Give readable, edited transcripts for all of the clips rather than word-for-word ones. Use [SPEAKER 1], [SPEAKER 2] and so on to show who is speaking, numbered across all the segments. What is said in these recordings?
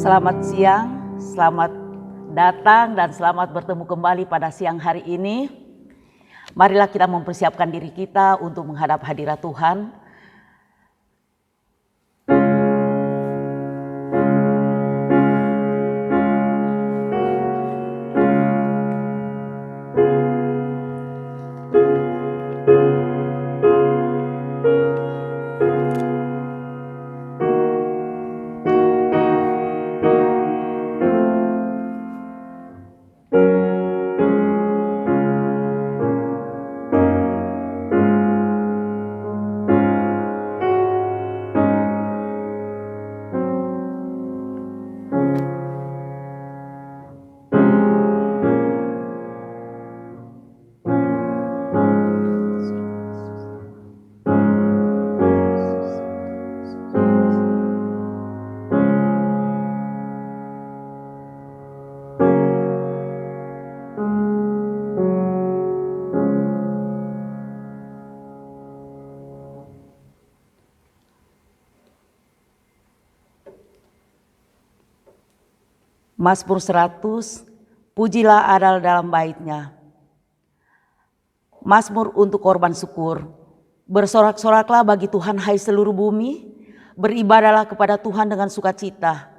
[SPEAKER 1] Selamat siang, selamat datang dan selamat bertemu kembali pada siang hari ini. Marilah kita mempersiapkan diri kita untuk menghadap hadirat Tuhan. Mazmur 100, pujilah Allah dalam bait-Nya. Mazmur untuk korban syukur. Bersorak-soraklah bagi Tuhan hai seluruh bumi, beribadahlah kepada Tuhan dengan sukacita.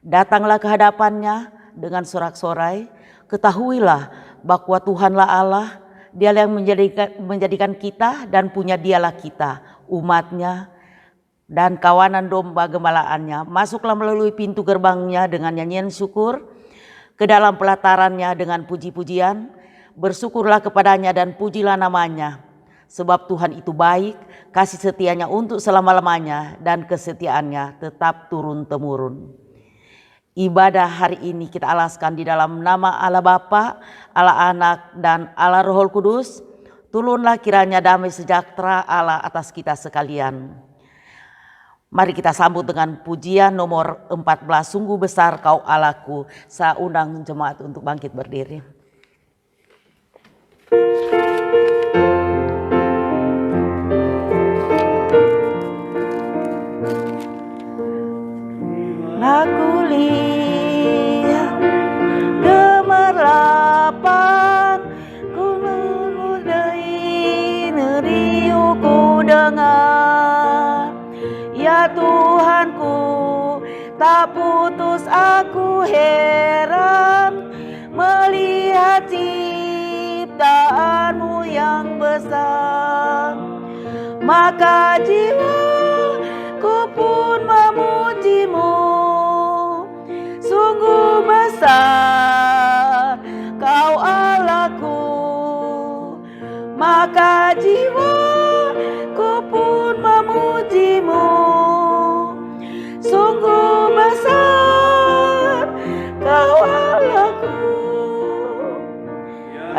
[SPEAKER 1] Datanglah ke hadapan-Nya dengan sorak-sorai, ketahuilah bahwa Tuhanlah Allah, Dialah yang menjadikan kita dan punya Dialah kita, umat-Nya, dan kawanan domba gembalaannya. Masuklah melalui pintu gerbangnya dengan nyanyian syukur, ke dalam pelatarannya dengan puji-pujian. Bersyukurlah kepadanya dan pujilah namanya. Sebab Tuhan itu baik, kasih setianya untuk selama-lamanya, dan kesetiaannya tetap turun-temurun. Ibadah hari ini kita alaskan di dalam nama Allah Bapa, Allah Anak, dan Allah Roh Kudus. Turunlah kiranya damai sejahtera Allah atas kita sekalian. Mari kita sambut dengan pujian nomor 14, sungguh besar Kau Allahku. Saya undang jemaat untuk bangkit berdiri. Aku lihat gemerlapan, ku menudai neriu ku dengar. Ya Tuhanku, tak putus aku heran melihat ciptaan-Mu yang besar. Maka jiwaku pun memuji-Mu, sungguh besar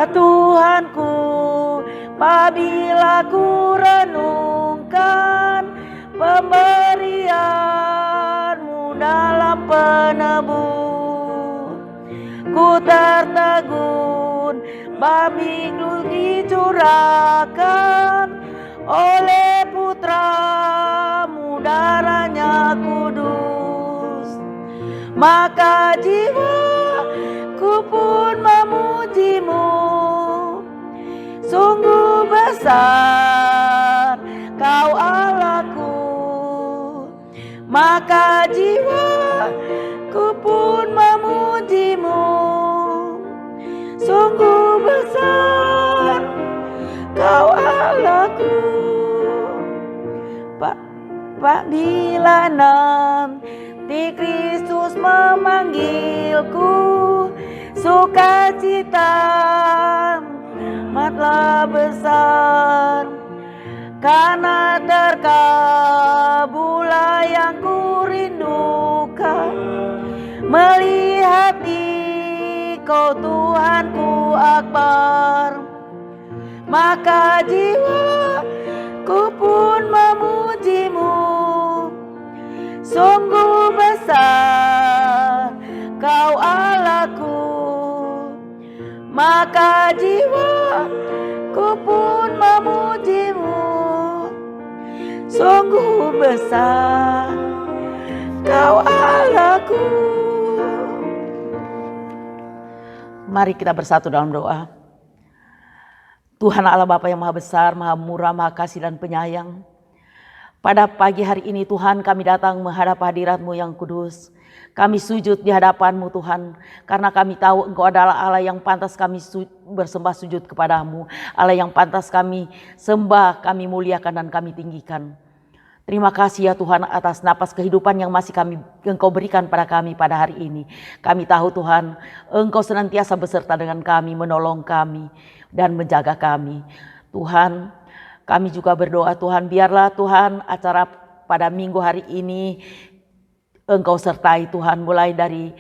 [SPEAKER 1] Tuhanku, apabila ku renungkan pemberian-Mu dalam penebus, ku tertegun babi-Mu dicurahkan oleh Putra-Mu, darahnya kudus. Maka jiwaku pun memuji-Mu, sungguh besar Kau Allahku. Maka jiwaku pun memuji-Mu, sungguh besar Kau Allahku. Pak bila nanti Kristus memanggilku, sukacita amatlah besar, karena terkabulah yang kurindukan, melihat Engkau Tuhanku akbar. Maka jiwaku pun memuji-Mu, sungguh besar Kau Allahku. Maka jiwaku pun memuji-Mu, sungguh besar Kau Allahku. Mari kita bersatu dalam doa. Tuhan Allah Bapa yang Maha Besar, Maha Murah, Maha Kasih dan Penyayang. Pada pagi hari ini Tuhan, kami datang menghadap hadirat-Mu yang kudus. Kami sujud di hadapan-Mu Tuhan, karena kami tahu Engkau adalah Allah yang pantas kami bersembah sujud kepada-Mu. Allah yang pantas kami sembah, kami muliakan dan kami tinggikan. Terima kasih ya Tuhan atas napas kehidupan yang masih Engkau berikan pada kami pada hari ini. Kami tahu Tuhan, Engkau senantiasa beserta dengan kami, menolong kami dan menjaga kami. Tuhan, kami juga berdoa Tuhan, biarlah Tuhan acara pada minggu hari ini Engkau sertai Tuhan, mulai dari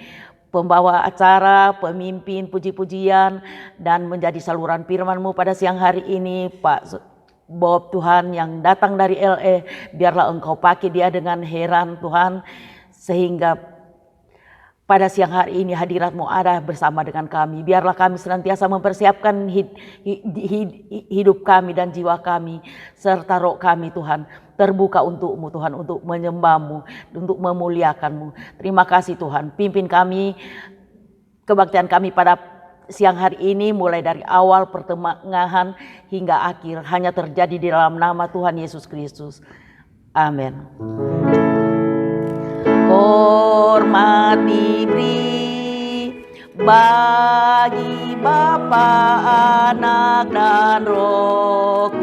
[SPEAKER 1] pembawa acara, pemimpin, puji-pujian, dan menjadi saluran firman-Mu pada siang hari ini, Pak Bob Tuhan yang datang dari LA, biarlah Engkau pakai dia dengan heran Tuhan, sehingga pada siang hari ini hadirat-Mu ada bersama dengan kami. Biarlah kami senantiasa mempersiapkan hidup kami dan jiwa kami, serta roh kami Tuhan, terbuka untuk-Mu Tuhan, untuk menyembah-Mu, untuk memuliakan-Mu. Terima kasih Tuhan, pimpin kami, kebaktian kami pada siang hari ini, mulai dari awal, pertengahan hingga akhir, hanya terjadi di dalam nama Tuhan Yesus Kristus. Amin. Hormat diberi bagi Bapa, Anak dan Roh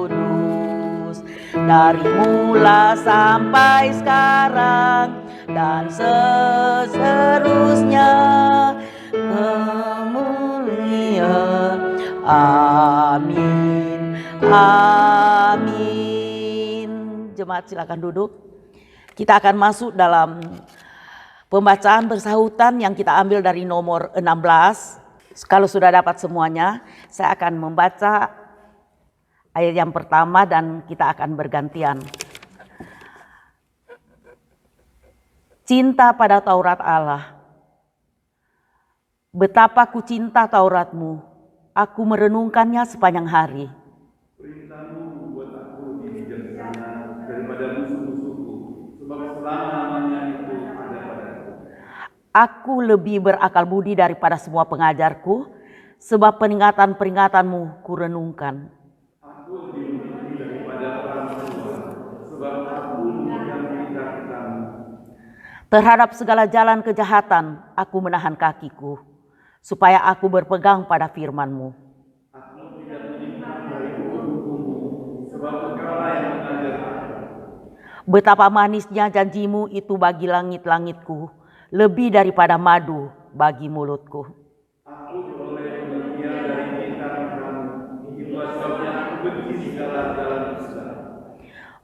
[SPEAKER 1] Kudus, dari mula sampai sekarang dan seterusnya. Mulia. Amin. Amin. Jemaat silakan duduk. Kita akan masuk dalam pembacaan bersahutan yang kita ambil dari nomor 16. Kalau sudah dapat semuanya, saya akan membaca ayat yang pertama dan kita akan bergantian. Cinta pada Taurat Allah. Betapa ku cinta Taurat-Mu, aku merenungkannya sepanjang hari.
[SPEAKER 2] Perintah-Mu membuat aku lebih bijaksana daripada musuh-musuhku, sebab selama-lamanya itu ada padaku.
[SPEAKER 1] Aku lebih berakal budi daripada semua pengajarku, sebab peringatan-peringatan-Mu ku renungkan.
[SPEAKER 2] Aku lebih mengerti daripada orang tua, sebab aku memegang perintah-perintah-Mu.
[SPEAKER 1] Terhadap segala jalan kejahatan, aku menahan kakiku, supaya aku berpegang pada firman-Mu.
[SPEAKER 2] Aku tidak menyimpang dari hukum-Mu, sebab Engkaulah yang mengajar aku.
[SPEAKER 1] Betapa manisnya janji-Mu itu bagi langit-langitku, lebih daripada madu bagi mulutku.
[SPEAKER 2] Aku beroleh pengertian dari perintah-perintah-Mu, itulah sebabnya aku benci segala jalan dusta.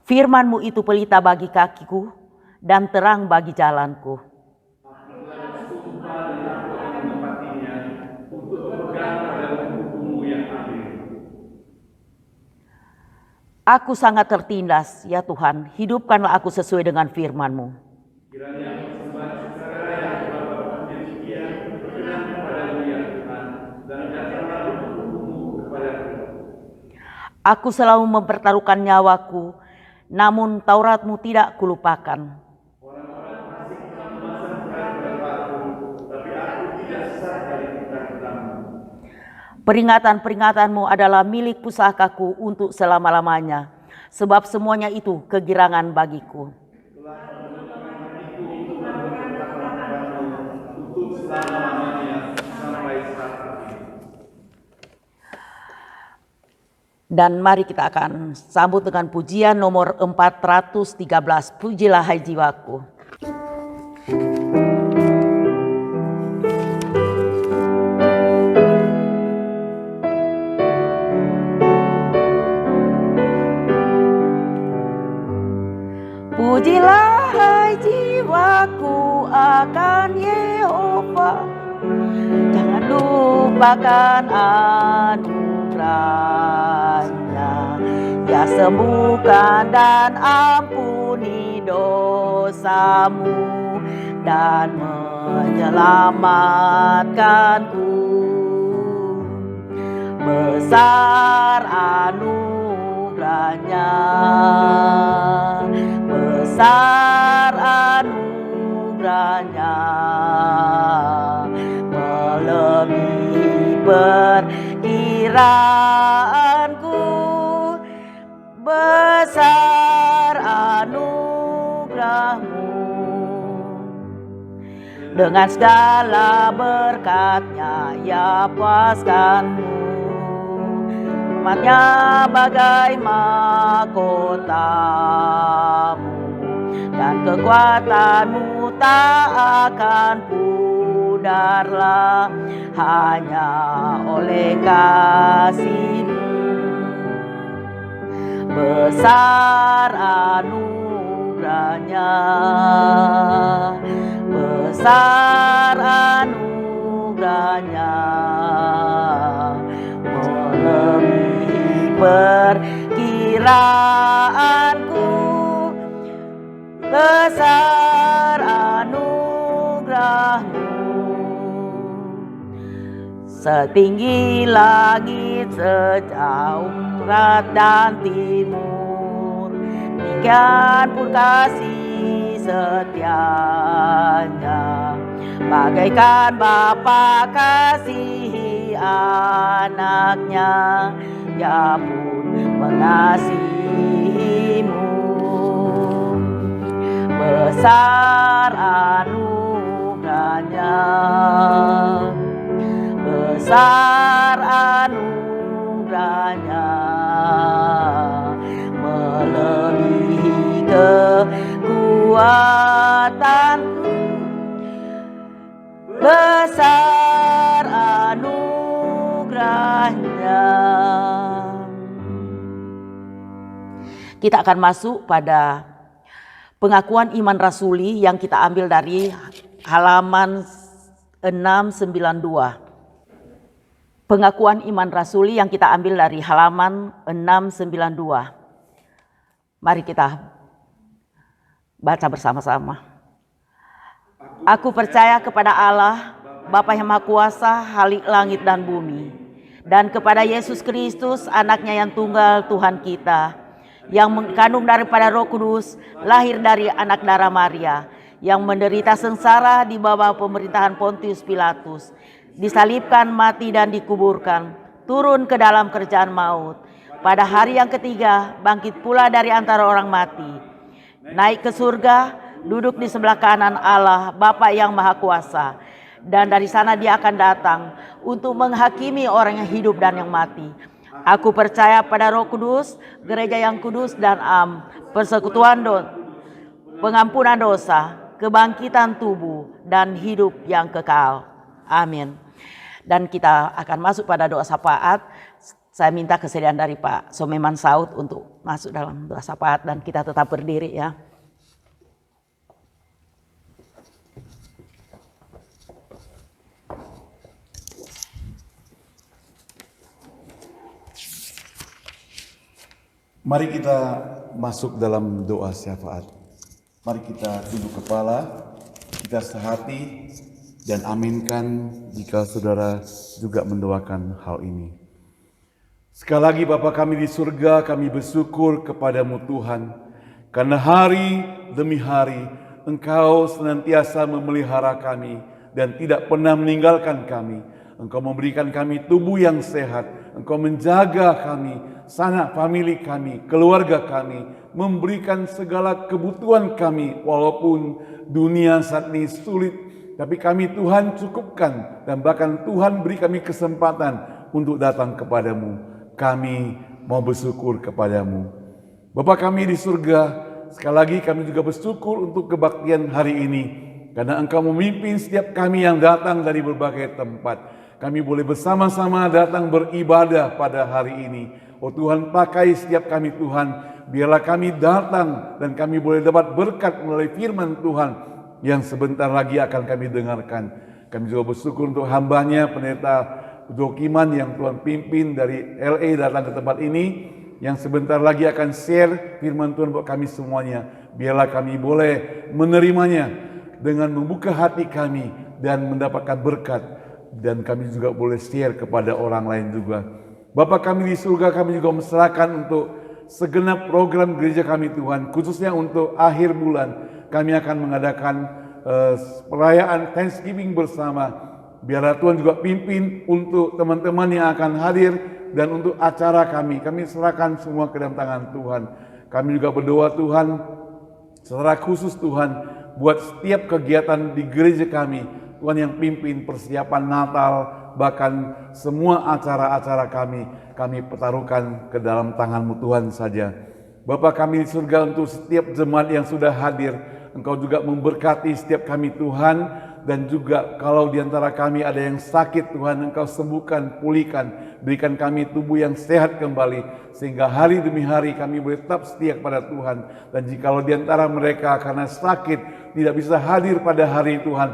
[SPEAKER 1] Firman-Mu itu pelita bagi kakiku dan terang bagi jalanku.
[SPEAKER 2] Aku telah bersumpah dan aku akan menepatinya untuk berpegang pada
[SPEAKER 1] Aku sangat tertindas, ya Tuhan, hidupkanlah aku sesuai dengan firman-Mu.
[SPEAKER 2] Kiranya persembahan sukarela yang telah Bapa demikian berkenan kepadamu ya Tuhan, dan nyatakanlah hukum-Mu kepadaku.
[SPEAKER 1] Aku selalu mempertaruhkan nyawaku, namun Taurat-Mu tidak kulupakan.
[SPEAKER 2] Orang-orang asing telah memasang berat pada batu, tapi aku tidak sesat dari tentang-Mu.
[SPEAKER 1] Peringatan-peringatan-Mu adalah milik pusakaku untuk selama-lamanya, sebab semuanya itu kegirangan bagiku.
[SPEAKER 2] Telah menentukan hatiku untuk memperkatakan kepadamu untuk selama-lamanya sampai saat ini.
[SPEAKER 1] Dan mari kita akan sambut dengan pujian nomor 413. Pujilah hai jiwaku. Pujilah hai jiwaku akan Yehova, jangan lupakan anugerahnya. Ya sembuhkan dan ampuni dosamu dan menyelamatkanku. Besar anugerahnya, besar anugerahnya, melebihi perkiraanku. Besar anugerah-Mu, dengan segala berkat-Nya ya puaskan-Mu. Umat-Nya bagai mahkota-Mu, dan kekuatan-Mu tak akan pudarlah, hanya oleh kasih-Mu. Besar anugerahnya, besar anugerahnya, melebihi perkiraanku. Besar anugerah-Mu, setinggi langit sejauh barat dan timur, demikian pun kasih setianya, bagaikan Bapa kasihi anaknya, ya pun mengasihi-Mu. Besar anugerahnya, besar anugerahnya, melebihi kekuatanku. Besar anugerahnya. Kita akan masuk pada pengakuan iman rasuli yang kita ambil dari halaman 692. Pengakuan iman rasuli yang kita ambil dari halaman 692. Mari kita baca bersama-sama. Aku percaya kepada Allah, Bapa yang Maha Kuasa, Khalik langit dan bumi, dan kepada Yesus Kristus, anaknya yang tunggal Tuhan kita, yang mengandung daripada Roh Kudus, lahir dari anak darah Maria, yang menderita sengsara di bawah pemerintahan Pontius Pilatus, disalibkan, mati dan dikuburkan, turun ke dalam kerjaan maut. Pada hari yang ketiga bangkit pula dari antara orang mati, naik ke surga, duduk di sebelah kanan Allah Bapa yang Maha Kuasa, dan dari sana Dia akan datang untuk menghakimi orang yang hidup dan yang mati. Aku percaya pada Roh Kudus, gereja yang kudus dan persekutuan pengampunan dosa, kebangkitan tubuh dan hidup yang kekal. Amin. Dan kita akan masuk pada doa syafaat. Saya minta kesediaan dari Pak Someman Saud untuk masuk dalam doa syafaat, dan kita tetap berdiri ya.
[SPEAKER 3] Mari kita masuk dalam doa syafaat. Mari kita tunduk kepala, kita sehati dan aminkan jika saudara juga mendoakan hal ini. Sekali lagi Bapa kami di surga, kami bersyukur kepadamu Tuhan, karena hari demi hari Engkau senantiasa memelihara kami dan tidak pernah meninggalkan kami. Engkau memberikan kami tubuh yang sehat, Engkau menjaga kami, sanak famili kami, keluarga kami, memberikan segala kebutuhan kami walaupun dunia saat ini sulit, tapi kami Tuhan cukupkan dan bahkan Tuhan beri kami kesempatan untuk datang kepadamu. Kami mau bersyukur kepadamu. Bapa kami di surga, sekali lagi kami juga bersyukur untuk kebaktian hari ini, karena Engkau memimpin setiap kami yang datang dari berbagai tempat. Kami boleh bersama-sama datang beribadah pada hari ini. Oh Tuhan, pakai setiap kami Tuhan, biarlah kami datang dan kami boleh dapat berkat melalui firman Tuhan yang sebentar lagi akan kami dengarkan. Kami juga bersyukur untuk hambanya pendeta Dokiman yang Tuhan pimpin dari LA datang ke tempat ini, yang sebentar lagi akan share firman Tuhan buat kami semuanya. Biarlah kami boleh menerimanya dengan membuka hati kami dan mendapatkan berkat, dan kami juga boleh share kepada orang lain juga. Bapa kami di surga, kami juga menyerahkan untuk segenap program gereja kami Tuhan, khususnya untuk akhir bulan kami akan mengadakan perayaan Thanksgiving bersama. Biarlah Tuhan juga pimpin untuk teman-teman yang akan hadir dan untuk acara kami. Kami serahkan semua ke dalam tangan Tuhan. Kami juga berdoa Tuhan, secara khusus Tuhan, buat setiap kegiatan di gereja kami. Tuhan yang pimpin persiapan Natal, bahkan semua acara-acara kami pertaruhkan ke dalam tangan-Mu Tuhan saja. Bapa kami di surga, untuk setiap jemaat yang sudah hadir, Engkau juga memberkati setiap kami Tuhan. Dan juga kalau di antara kami ada yang sakit, Tuhan Engkau sembuhkan, pulihkan, berikan kami tubuh yang sehat kembali, sehingga hari demi hari kami boleh tetap setia kepada Tuhan. Dan jikalau di antara mereka karena sakit tidak bisa hadir pada hari Tuhan,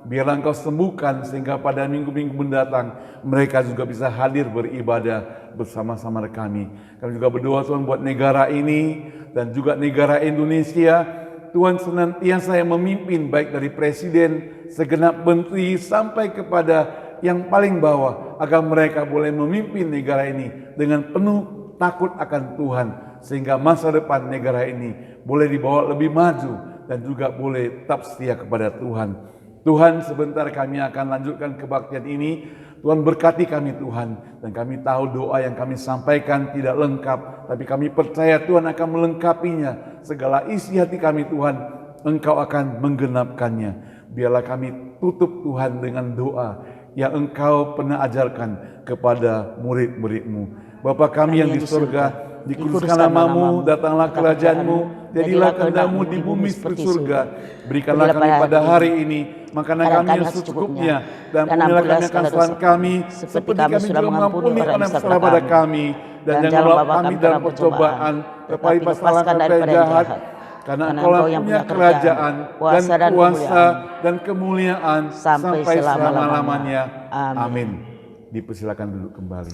[SPEAKER 3] biarlah Engkau sembuhkan sehingga pada minggu-minggu mendatang mereka juga bisa hadir beribadah bersama-sama kami. Kami juga berdoa Tuhan buat negara ini dan juga negara Indonesia. Tuhan senantiasa yang memimpin, baik dari presiden, segenap menteri sampai kepada yang paling bawah, agar mereka boleh memimpin negara ini dengan penuh takut akan Tuhan, sehingga masa depan negara ini boleh dibawa lebih maju dan juga boleh tetap setia kepada Tuhan. Tuhan, sebentar kami akan lanjutkan kebaktian ini. Tuhan berkati kami Tuhan, dan kami tahu doa yang kami sampaikan tidak lengkap, tapi kami percaya Tuhan akan melengkapinya. Segala isi hati kami Tuhan, Engkau akan menggenapkannya. Biarlah kami tutup Tuhan dengan doa yang Engkau pernah ajarkan kepada murid-murid-Mu. Bapa kami yang di surga, dikuduskan nama-Mu, datanglah kerajaan-Mu, jadilah kehendak-Mu di bumi seperti surga. Berikanlah kami pada hari ini makanan kami yang secukupnya, dan ampunilah kami akan kesalahan kami, seperti kami juga mengampuni orang yang salah pada kami. Dan jangan bawa kami dalam percobaan, tetapi lepaskan daripada jahat. Karena Engkau yang punya kerajaan, dan kuasa, dan kemuliaan sampai selama-lamanya. Amin. Dipersilakan duduk kembali.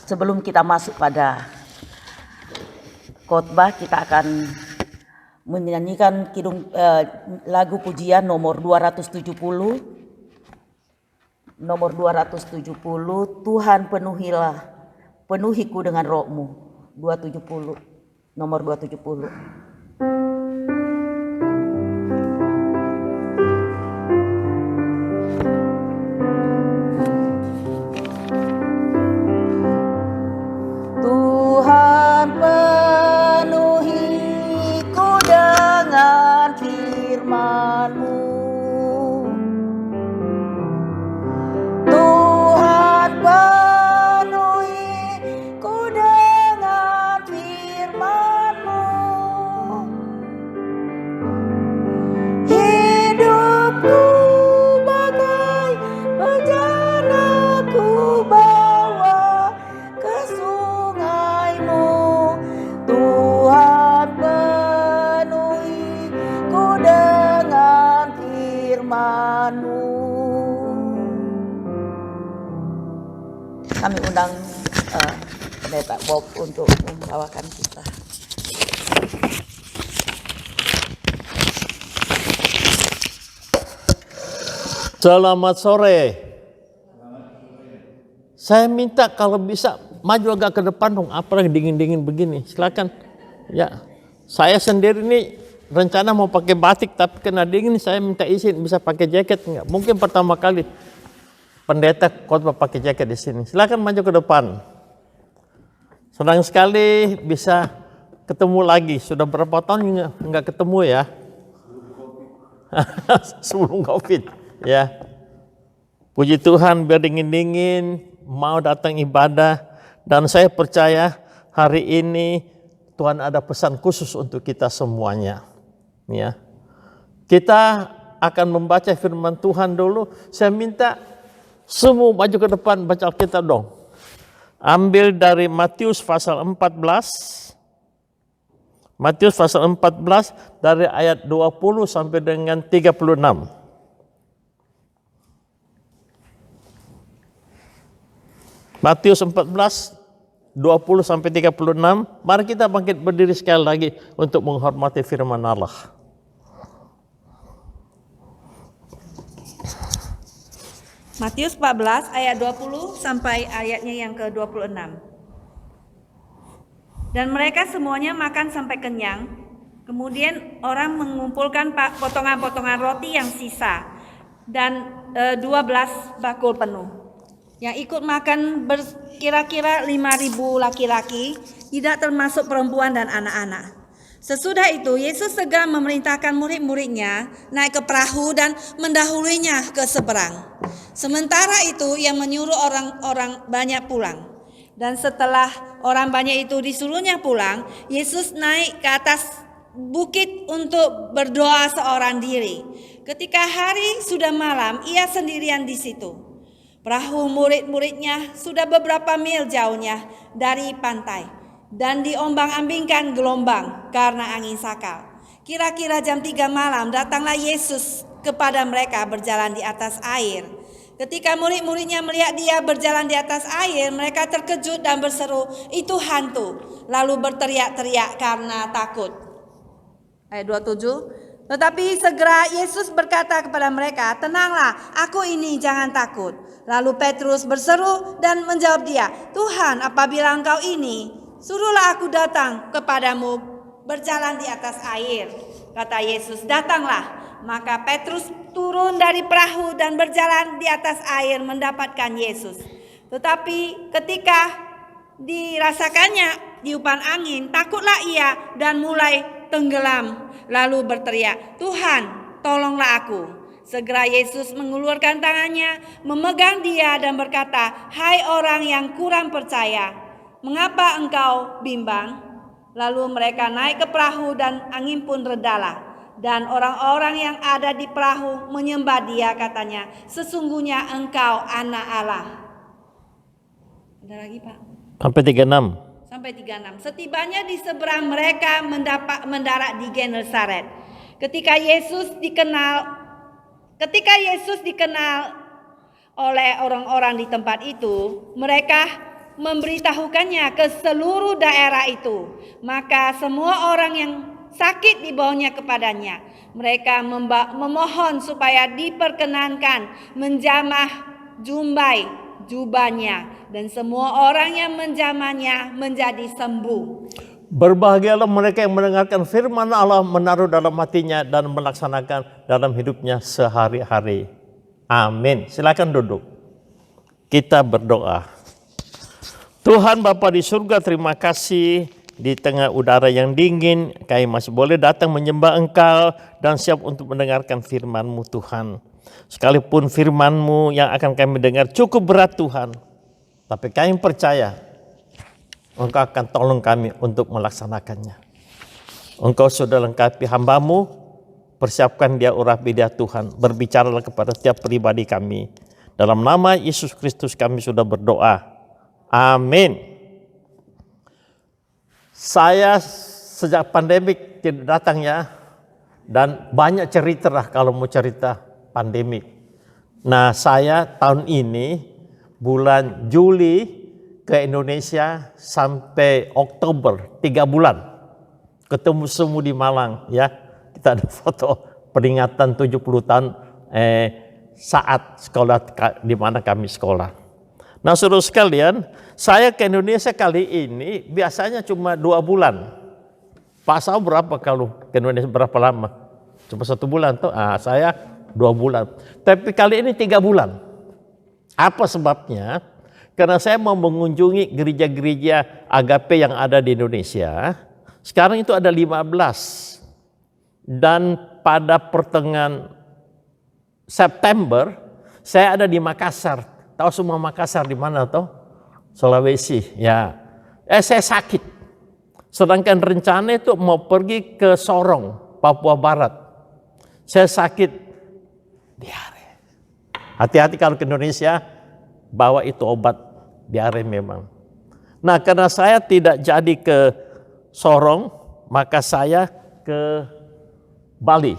[SPEAKER 1] Sebelum kita masuk pada khotbah, kita akan menyanyikan lagu pujian nomor 270. Nomor 270, Tuhan penuhiku dengan roh-Mu. 270, nomor 270. Tuhan penuhiku dengan firman-Mu. Tuhan penuhiku dengan firman-Mu. Kami undang Pendeta Bob untuk membawakan kita.
[SPEAKER 4] Selamat sore. Saya minta kalau bisa maju agak ke depan dong, apalagi dingin-dingin begini. Silakan. Ya, saya sendiri nih rencana mau pakai batik tapi kena dingin, saya minta izin bisa pakai jaket enggak? Mungkin pertama kali pendeta khotbah pakai jaket di sini. Silakan maju ke depan. Senang sekali bisa ketemu lagi. Sudah berapa tahun enggak ketemu ya? Sebelum Covid. Ya, puji Tuhan biar dingin-dingin mau datang ibadah, dan saya percaya hari ini Tuhan ada pesan khusus untuk kita semuanya. Ya, kita akan membaca firman Tuhan dulu. Saya minta semua maju ke depan baca Alkitab dong. Ambil dari Matius pasal 14. Matius pasal 14 dari ayat 20 sampai dengan 36. Matius 14, 20 sampai 36. Mari kita bangkit berdiri sekali lagi untuk menghormati firman Allah.
[SPEAKER 5] Matius 14 ayat 20 sampai ayatnya yang ke-26. Dan mereka semuanya makan sampai kenyang. Kemudian orang mengumpulkan potongan-potongan roti yang sisa dan 12 bakul penuh. Yang ikut makan kira-kira 5.000 laki-laki, tidak termasuk perempuan dan anak-anak. Sesudah itu Yesus segera memerintahkan murid-muridnya naik ke perahu dan mendahulunya ke seberang. Sementara itu ia menyuruh orang-orang banyak pulang. Dan setelah orang banyak itu disuruhnya pulang, Yesus naik ke atas bukit untuk berdoa seorang diri. Ketika hari sudah malam, ia sendirian di situ. Perahu murid-muridnya sudah beberapa mil jauhnya dari pantai dan diombang-ambingkan gelombang karena angin sakal. Kira-kira jam 3 malam datanglah Yesus kepada mereka berjalan di atas air. Ketika murid-muridnya melihat dia berjalan di atas air, mereka terkejut dan berseru, "Itu hantu!" Lalu berteriak-teriak karena takut. Ayat 27. Tetapi segera Yesus berkata kepada mereka, "Tenanglah, aku ini, jangan takut." Lalu Petrus berseru dan menjawab dia, "Tuhan, apabila Engkau ini, suruhlah aku datang kepadamu berjalan di atas air." Kata Yesus, "Datanglah." Maka Petrus turun dari perahu dan berjalan di atas air mendapatkan Yesus. Tetapi ketika dirasakannya tiupan angin, takutlah ia dan mulai tenggelam. Lalu berteriak, "Tuhan, tolonglah aku." Segera Yesus mengulurkan tangannya, memegang dia dan berkata, "Hai orang yang kurang percaya, mengapa engkau bimbang?" Lalu mereka naik ke perahu dan angin pun redalah. Dan orang-orang yang ada di perahu menyembah dia, katanya, "Sesungguhnya engkau anak Allah." Ada lagi Pak?
[SPEAKER 4] Sampai 36.
[SPEAKER 5] Sampai 36. Setibanya di seberang mereka mendarat di Genesaret. Ketika Yesus dikenal oleh orang-orang di tempat itu, mereka memberitahukannya ke seluruh daerah itu. Maka semua orang yang sakit dibawanya kepadanya. Mereka memohon supaya diperkenankan menjamah jubahnya, dan semua orang yang menjamahnya menjadi sembuh.
[SPEAKER 4] Berbahagialah mereka yang mendengarkan firman Allah, menaruh dalam hatinya dan melaksanakan dalam hidupnya sehari-hari. Amin. Silakan duduk. Kita berdoa. Tuhan Bapa di surga, terima kasih di tengah udara yang dingin, kami masih boleh datang menyembah Engkau dan siap untuk mendengarkan firman-Mu Tuhan. Sekalipun firman-Mu yang akan kami dengar cukup berat Tuhan, tapi kami percaya Engkau akan tolong kami untuk melaksanakannya. Engkau sudah lengkapi hamba-Mu, persiapkan dia urapi dia Tuhan. Berbicaralah kepada setiap pribadi kami. Dalam nama Yesus Kristus kami sudah berdoa. Amin. Saya sejak pandemik tidak datang ya. Dan banyak cerita lah kalau mau cerita pandemik. Nah saya tahun ini bulan Juli ke Indonesia sampai Oktober, 3 bulan. Ketemu semua di Malang, ya. Kita ada foto peringatan 70 tahun saat sekolah di mana kami sekolah. Nah, saudara sekalian, saya ke Indonesia kali ini biasanya cuma 2 bulan. Pak Sao berapa kalau ke Indonesia berapa lama? Cuma 1 bulan tuh. Saya 2 bulan. Tapi kali ini 3 bulan. Apa sebabnya? Karena saya mau mengunjungi gereja-gereja agape yang ada di Indonesia. Sekarang itu ada 15. Dan pada pertengahan September saya ada di Makassar. Tahu semua Makassar di mana toh? Sulawesi, ya. Saya sakit. Sedangkan rencana itu mau pergi ke Sorong, Papua Barat. Saya sakit diare. Hati-hati kalau ke Indonesia, bawa itu obat diare memang. Nah, karena saya tidak jadi ke Sorong, maka saya ke Bali.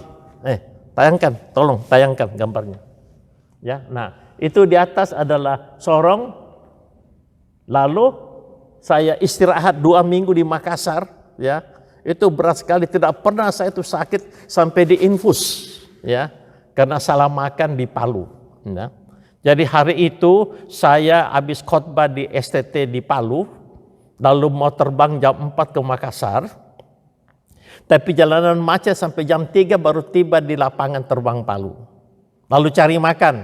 [SPEAKER 4] Tayangkan, tolong tayangkan gambarnya. Ya, nah itu di atas adalah Sorong. Lalu saya istirahat 2 minggu di Makassar. Ya, itu berat sekali. Tidak pernah saya itu sakit sampai diinfus. Ya, karena salah makan di Palu. Ya. Jadi hari itu saya habis khotbah di STT di Palu, lalu mau terbang jam 4 ke Makassar. Tapi jalanan macet sampai jam 3 baru tiba di lapangan terbang Palu. Lalu cari makan.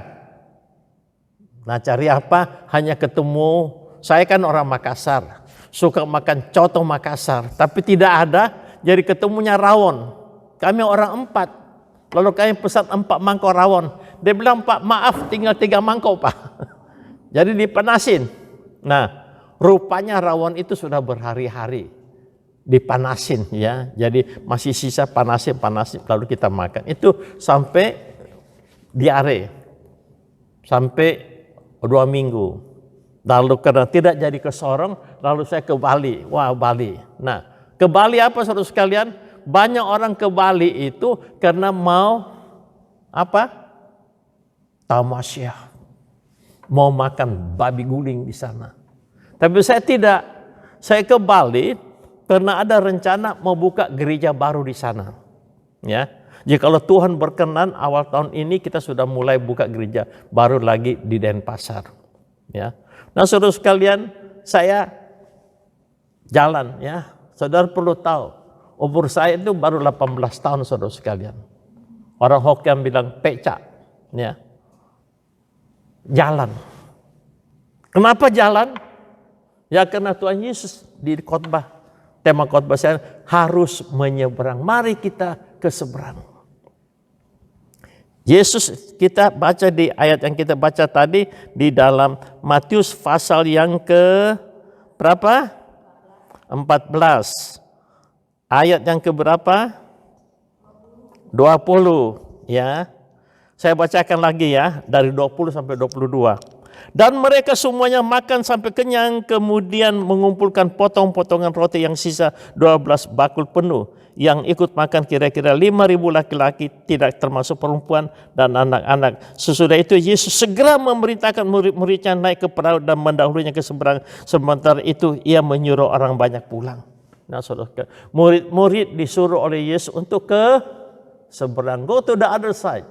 [SPEAKER 4] Nah, cari apa? Hanya ketemu, saya kan orang Makassar, suka makan coto Makassar, tapi tidak ada, jadi ketemunya rawon. Kami orang 4. Lalu kami pesan 4 mangkok rawon. Dia bilang, Pak, maaf tinggal 3 mangkok, Pak. Jadi dipanasin. Nah, rupanya rawon itu sudah berhari-hari dipanasin, ya. Jadi masih sisa panasin lalu kita makan. Itu sampai diare. Sampai 2 minggu. Lalu karena tidak jadi ke Sorong, lalu saya ke Bali. Wah, Bali. Nah, ke Bali apa saudara sekalian? Banyak orang ke Bali itu karena mau apa? Tamasya. Mau makan babi guling di sana. Tapi saya tidak. Saya ke Bali karena ada rencana mau buka gereja baru di sana. Ya. Jadi kalau Tuhan berkenan awal tahun ini kita sudah mulai buka gereja baru lagi di Denpasar. Ya. Nah, saudara sekalian, saya jalan, ya. Saudara perlu tahu, umur saya itu baru 18 tahun, saudara sekalian. Orang Hokkien bilang pecah, ya. Jalan. Kenapa jalan? Ya karena Tuhan Yesus di khotbah, tema khotbah saya harus menyeberang. Mari kita ke seberang. Yesus kita baca di ayat yang kita baca tadi di dalam Matius pasal yang ke berapa? 14. Ayat yang ke berapa? 20, ya. Saya bacakan lagi ya, dari 20 sampai 22. Dan mereka semuanya makan sampai kenyang, kemudian mengumpulkan potong-potongan roti yang sisa 12 bakul penuh. Yang ikut makan kira-kira 5.000 laki-laki, tidak termasuk perempuan dan anak-anak. Sesudah itu Yesus segera memerintahkan murid-muridnya naik ke perahu dan mendahulunya ke seberang. Sementara itu ia menyuruh orang banyak pulang. Nah, saudara, murid-murid disuruh oleh Yesus untuk ke seberang. Go to the other side.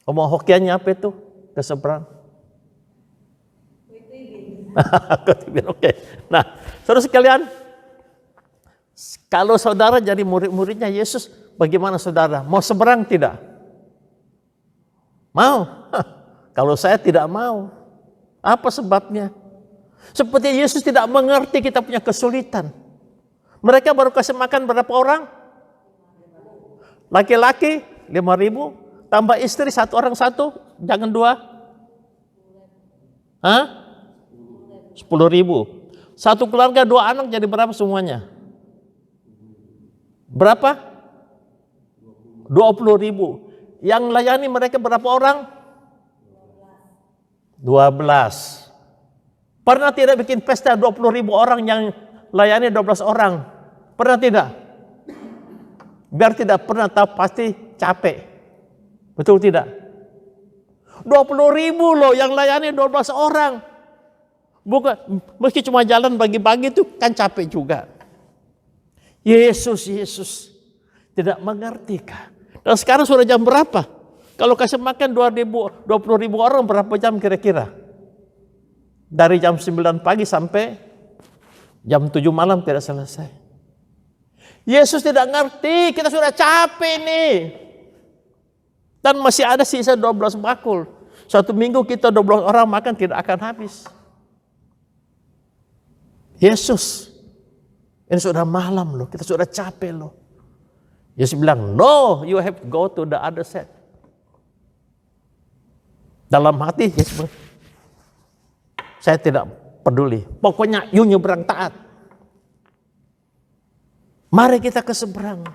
[SPEAKER 4] Omong Hokkiannya apa itu? Ke seberang. Oke. Nah, saudara sekalian, kalau saudara jadi murid-muridnya Yesus, bagaimana saudara? Mau seberang tidak? Mau? Kalau saya tidak mau. Apa sebabnya? Seperti Yesus tidak mengerti kita punya kesulitan. Mereka baru kasih makan berapa orang? Laki-laki 5.000, tambah istri 1 orang 1, jangan 2. 10.000. Satu keluarga 2 anak jadi berapa semuanya? Berapa? 20.000. Yang layani mereka berapa orang? 12. Pernah tidak bikin pesta 20.000 orang yang layani 12 orang? Pernah tidak? Biar tidak pernah tahu pasti capek. Betul tidak? 20.000 loh yang layani 12 orang. Bukan, meski cuma jalan bagi-bagi itu kan capek juga. Yesus tidak mengerti kah? Dan sekarang sudah jam berapa? Kalau kasih makan 20.000 orang berapa jam kira-kira? Dari jam 9 pagi sampai jam 7 malam tidak selesai. Yesus tidak ngerti, kita sudah capek nih. Dan masih ada sisa 12 bakul. Suatu minggu kita 12 orang makan tidak akan habis. Yesus, ini sudah malam loh, kita sudah capek loh. Yesus bilang, no, you have to go to the other side. Dalam hati Yesus bilang, saya tidak peduli. Pokoknya you nyebrang taat. Mari kita ke seberang.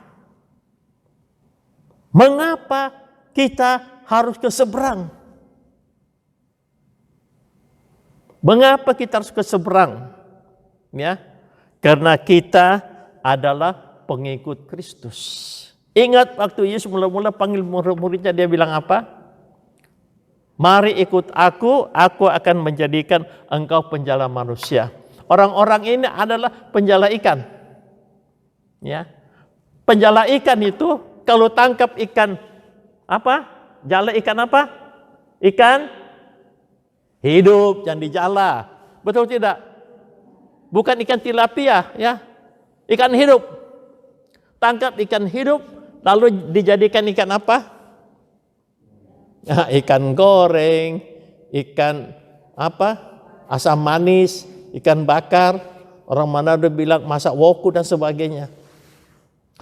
[SPEAKER 4] Mengapa kita harus ke seberang? Mengapa kita harus ke seberang? Ya, karena kita adalah pengikut Kristus. Ingat waktu Yesus mula-mula panggil murid-muridnya, dia bilang apa? Mari ikut aku akan menjadikan engkau penjala manusia. Orang-orang ini adalah penjala ikan. Ya. Penjala ikan itu kalau tangkap ikan apa? Jala ikan apa? Ikan hidup, jangan dijala. Betul tidak? Bukan ikan tilapia, ya. Ikan hidup. Tangkap ikan hidup lalu dijadikan ikan apa? Nah, ikan goreng, ikan apa? Asam manis, ikan bakar. Orang Manado bilang masak woku dan sebagainya.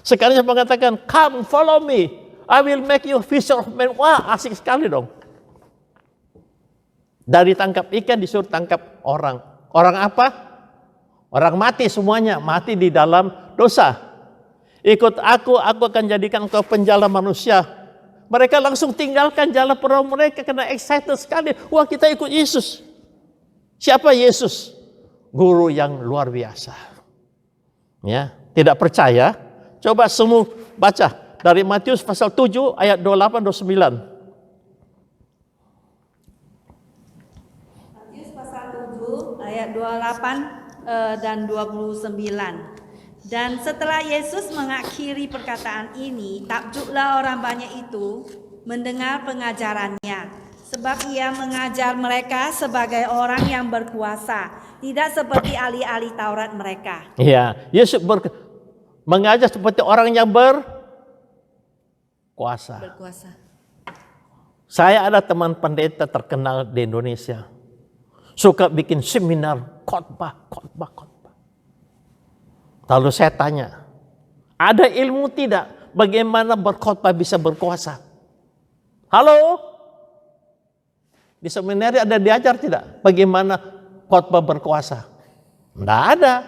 [SPEAKER 4] Sekarang saya mengatakan, come follow me, I will make you fisher of men. Wah, asik sekali dong. Dari tangkap ikan disuruh tangkap orang. Orang apa? Orang mati semuanya, mati di dalam dosa. Ikut aku akan jadikan engkau penjala manusia. Mereka langsung tinggalkan jalan perahu mereka karena excited sekali. Wah, kita ikut Yesus. Siapa Yesus? Guru yang luar biasa. Ya, tidak percaya? Coba semua baca dari Matius pasal 7 ayat 28 29.
[SPEAKER 5] Matius pasal 7 ayat 28 dan 29. Dan setelah Yesus mengakhiri perkataan ini, takjublah orang banyak itu mendengar pengajarannya, sebab ia mengajar mereka sebagai orang yang berkuasa, tidak seperti ahli-ahli Taurat mereka.
[SPEAKER 4] Iya, Yesus mengajar seperti orang yang berkuasa. Saya ada teman pendeta terkenal di Indonesia, suka bikin seminar khotbah. Lalu saya tanya, ada ilmu tidak bagaimana berkhotbah bisa berkuasa? Halo? Di seminari ada diajar tidak bagaimana khotbah berkuasa? Tidak ada.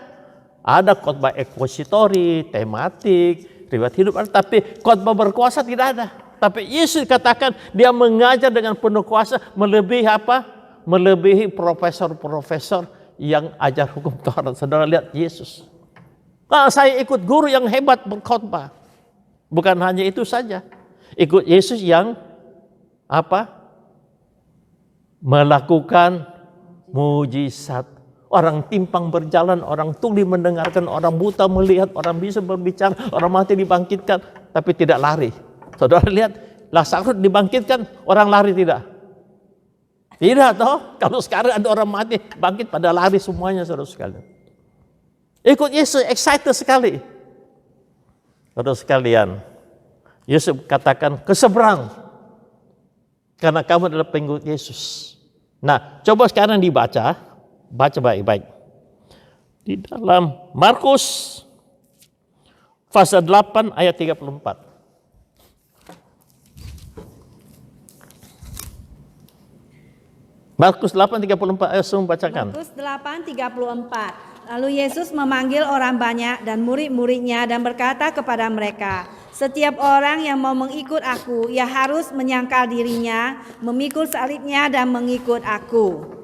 [SPEAKER 4] Ada khotbah ekspositori, tematik, riwayat hidup, tapi khotbah berkuasa tidak ada. Tapi Yesus katakan dia mengajar dengan penuh kuasa, melebihi apa? Melebihi profesor-profesor yang ajar hukum Taurat. Saudara lihat Yesus. Nah, saya ikut guru yang hebat berkhotbah. Bukan hanya itu saja. Ikut Yesus yang apa? Melakukan mujizat. Orang timpang berjalan, orang tuli mendengarkan, orang buta melihat, orang bisa berbicara, orang mati dibangkitkan, tapi tidak lari. Saudara lihat, Lazarus dibangkitkan, orang lari tidak? Tidak toh? Kalau sekarang ada orang mati bangkit pada lari semuanya, saudara sekalian. Ikut Yesus, excited sekali. Saudara sekalian, Yesus katakan ke seberang. Karena kamu adalah pengikut Yesus. Nah, coba sekarang dibaca. Baca baik-baik. Di dalam Markus pasal 8 ayat 34. Markus 8:34, ayo semua bacakan.
[SPEAKER 5] Markus 8:34. Lalu Yesus memanggil orang banyak dan murid-muridnya dan berkata kepada mereka, setiap orang yang mau mengikut aku, ia harus menyangkal dirinya, memikul salibnya dan mengikut aku.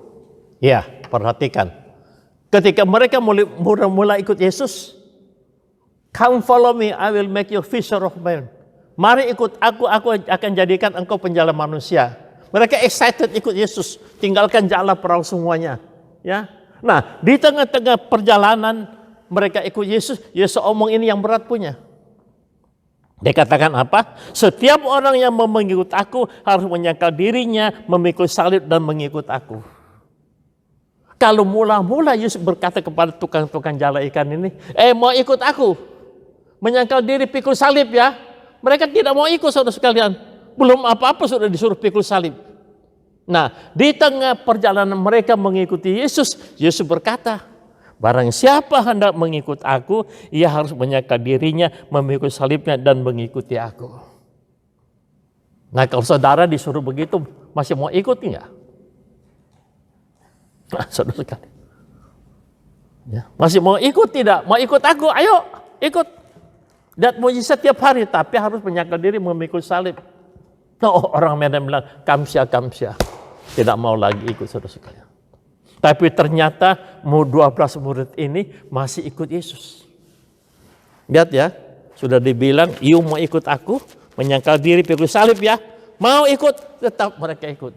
[SPEAKER 4] Ya, perhatikan. Ketika mereka mulai ikut Yesus, come follow me, I will make you fisher of men. Mari ikut aku akan jadikan engkau penjala manusia. Mereka excited ikut Yesus, tinggalkan jala perahu semuanya. Ya, nah di tengah-tengah perjalanan mereka ikut Yesus, Yesus omong ini yang berat punya. Dia katakan apa? Setiap orang yang mau mengikut aku harus menyangkal dirinya, memikul salib dan mengikut aku. Kalau mula-mula Yesus berkata kepada tukang-tukang jala ikan ini, mau ikut aku, menyangkal diri pikul salib ya. Mereka tidak mau ikut, saudara sekalian. Belum apa-apa sudah disuruh pikul salib. Nah, di tengah perjalanan mereka mengikuti Yesus, Yesus berkata, barang siapa hendak mengikut aku, ia harus menyangkal dirinya, memikul salibnya dan mengikuti aku. Nah, kalau saudara disuruh begitu, masih mau ikut enggak? Nah, saudara sekalian. Ya, masih mau ikut tidak? Mau ikut aku? Ayo, ikut. Lihat mujizat setiap hari, tapi harus menyangkal diri, memikul salib. Oh, orang Medan bilang, kamsya. Tidak mau lagi ikut, saudara sekalian. Tapi ternyata 12 murid ini masih ikut Yesus. Lihat ya, sudah dibilang, you mau ikut aku, menyangkal diri, pikul salib ya. Mau ikut, tetap mereka ikut.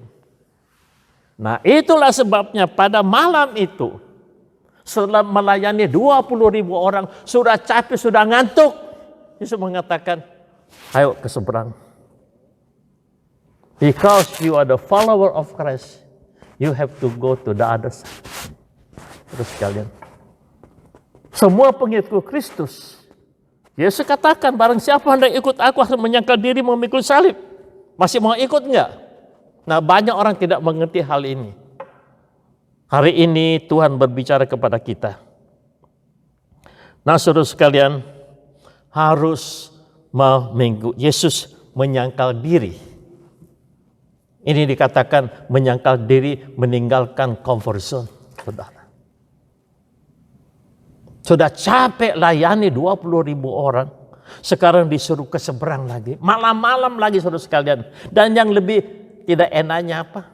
[SPEAKER 4] Nah itulah sebabnya pada malam itu, setelah melayani 20.000 orang, sudah capek, sudah ngantuk, Yesus mengatakan, ayo ke seberang. Because you are the follower of Christ, you have to go to the other side. Terus sekalian, semua pengikut Kristus, Yesus katakan, barang siapa hendak ikut aku harus menyangkal diri, memikul salib. Masih mau ikut enggak? Nah, banyak orang tidak mengerti hal ini. Hari ini Tuhan berbicara kepada kita. Nah, saudara sekalian, harus mengikut Yesus, menyangkal diri. Ini dikatakan menyangkal diri, meninggalkan comfort zone, saudara. Sudah capek layani 20.000 orang, sekarang disuruh ke seberang lagi, malam-malam lagi, saudara sekalian. Dan yang lebih tidak enaknya apa?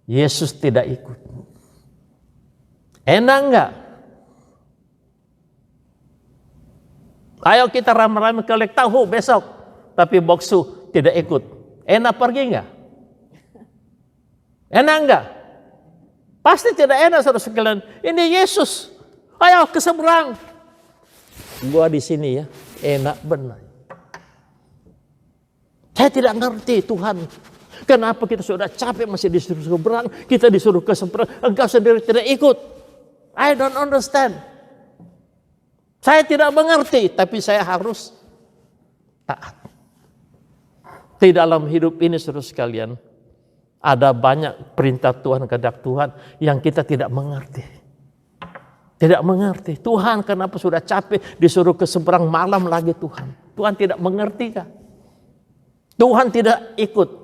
[SPEAKER 4] Yesus tidak ikut. Enak enggak? Ayo kita ramai-ramai kelek tahu besok, tapi boksu tidak ikut. Enak pergi enggak? Enak enggak? Pasti tidak enak, saudara sekalian. Ini Yesus. Ayo ke seberang. Gua di sini ya, enak benar. Saya tidak ngerti Tuhan. Kenapa kita sudah capek masih disuruh seberang, kita disuruh ke seberang, engkau sendiri tidak ikut. I don't understand. Saya tidak mengerti, tapi saya harus taat. Di dalam hidup ini, saudara sekalian, ada banyak perintah Tuhan, kehendak Tuhan yang kita tidak mengerti. Tidak mengerti. Tuhan, kenapa sudah capek disuruh ke seberang malam lagi Tuhan? Tuhan tidak mengerti kah? Tuhan tidak ikut.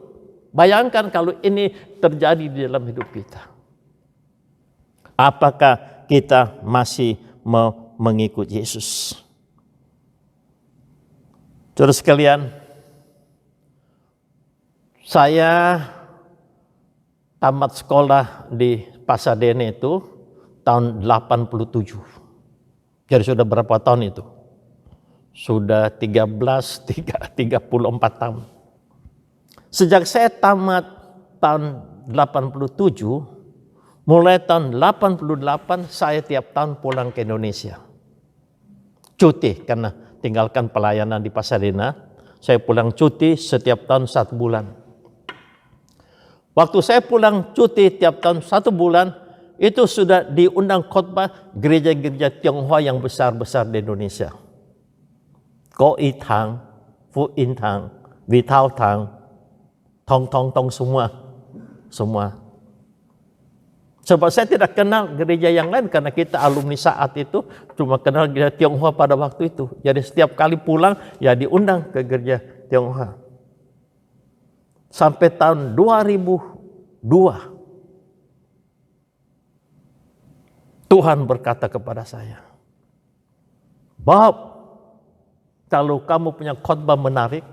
[SPEAKER 4] Bayangkan kalau ini terjadi di dalam hidup kita. Apakah kita masih mau mengikut Yesus? Saudara sekalian, saya tamat sekolah di Pasadena itu tahun 87. Jadi sudah berapa tahun itu? Sudah 34 tahun. Sejak saya tamat tahun 87, mulai tahun 88 saya tiap tahun pulang ke Indonesia. Cuti karena tinggalkan pelayanan di Pasadena, saya pulang cuti setiap tahun 1 bulan. Waktu saya pulang cuti tiap tahun 1 bulan, itu sudah diundang khotbah gereja-gereja Tionghoa yang besar-besar di Indonesia. Ko Itang, Fu Intang, Vitao Tang, Tong semua. Sebab saya tidak kenal gereja yang lain karena kita alumni saat itu cuma kenal gereja Tionghoa pada waktu itu. Jadi setiap kali pulang ya diundang ke gereja Tionghoa. Sampai tahun 2002 Tuhan berkata kepada saya, Bob, kalau kamu punya khotbah menarik,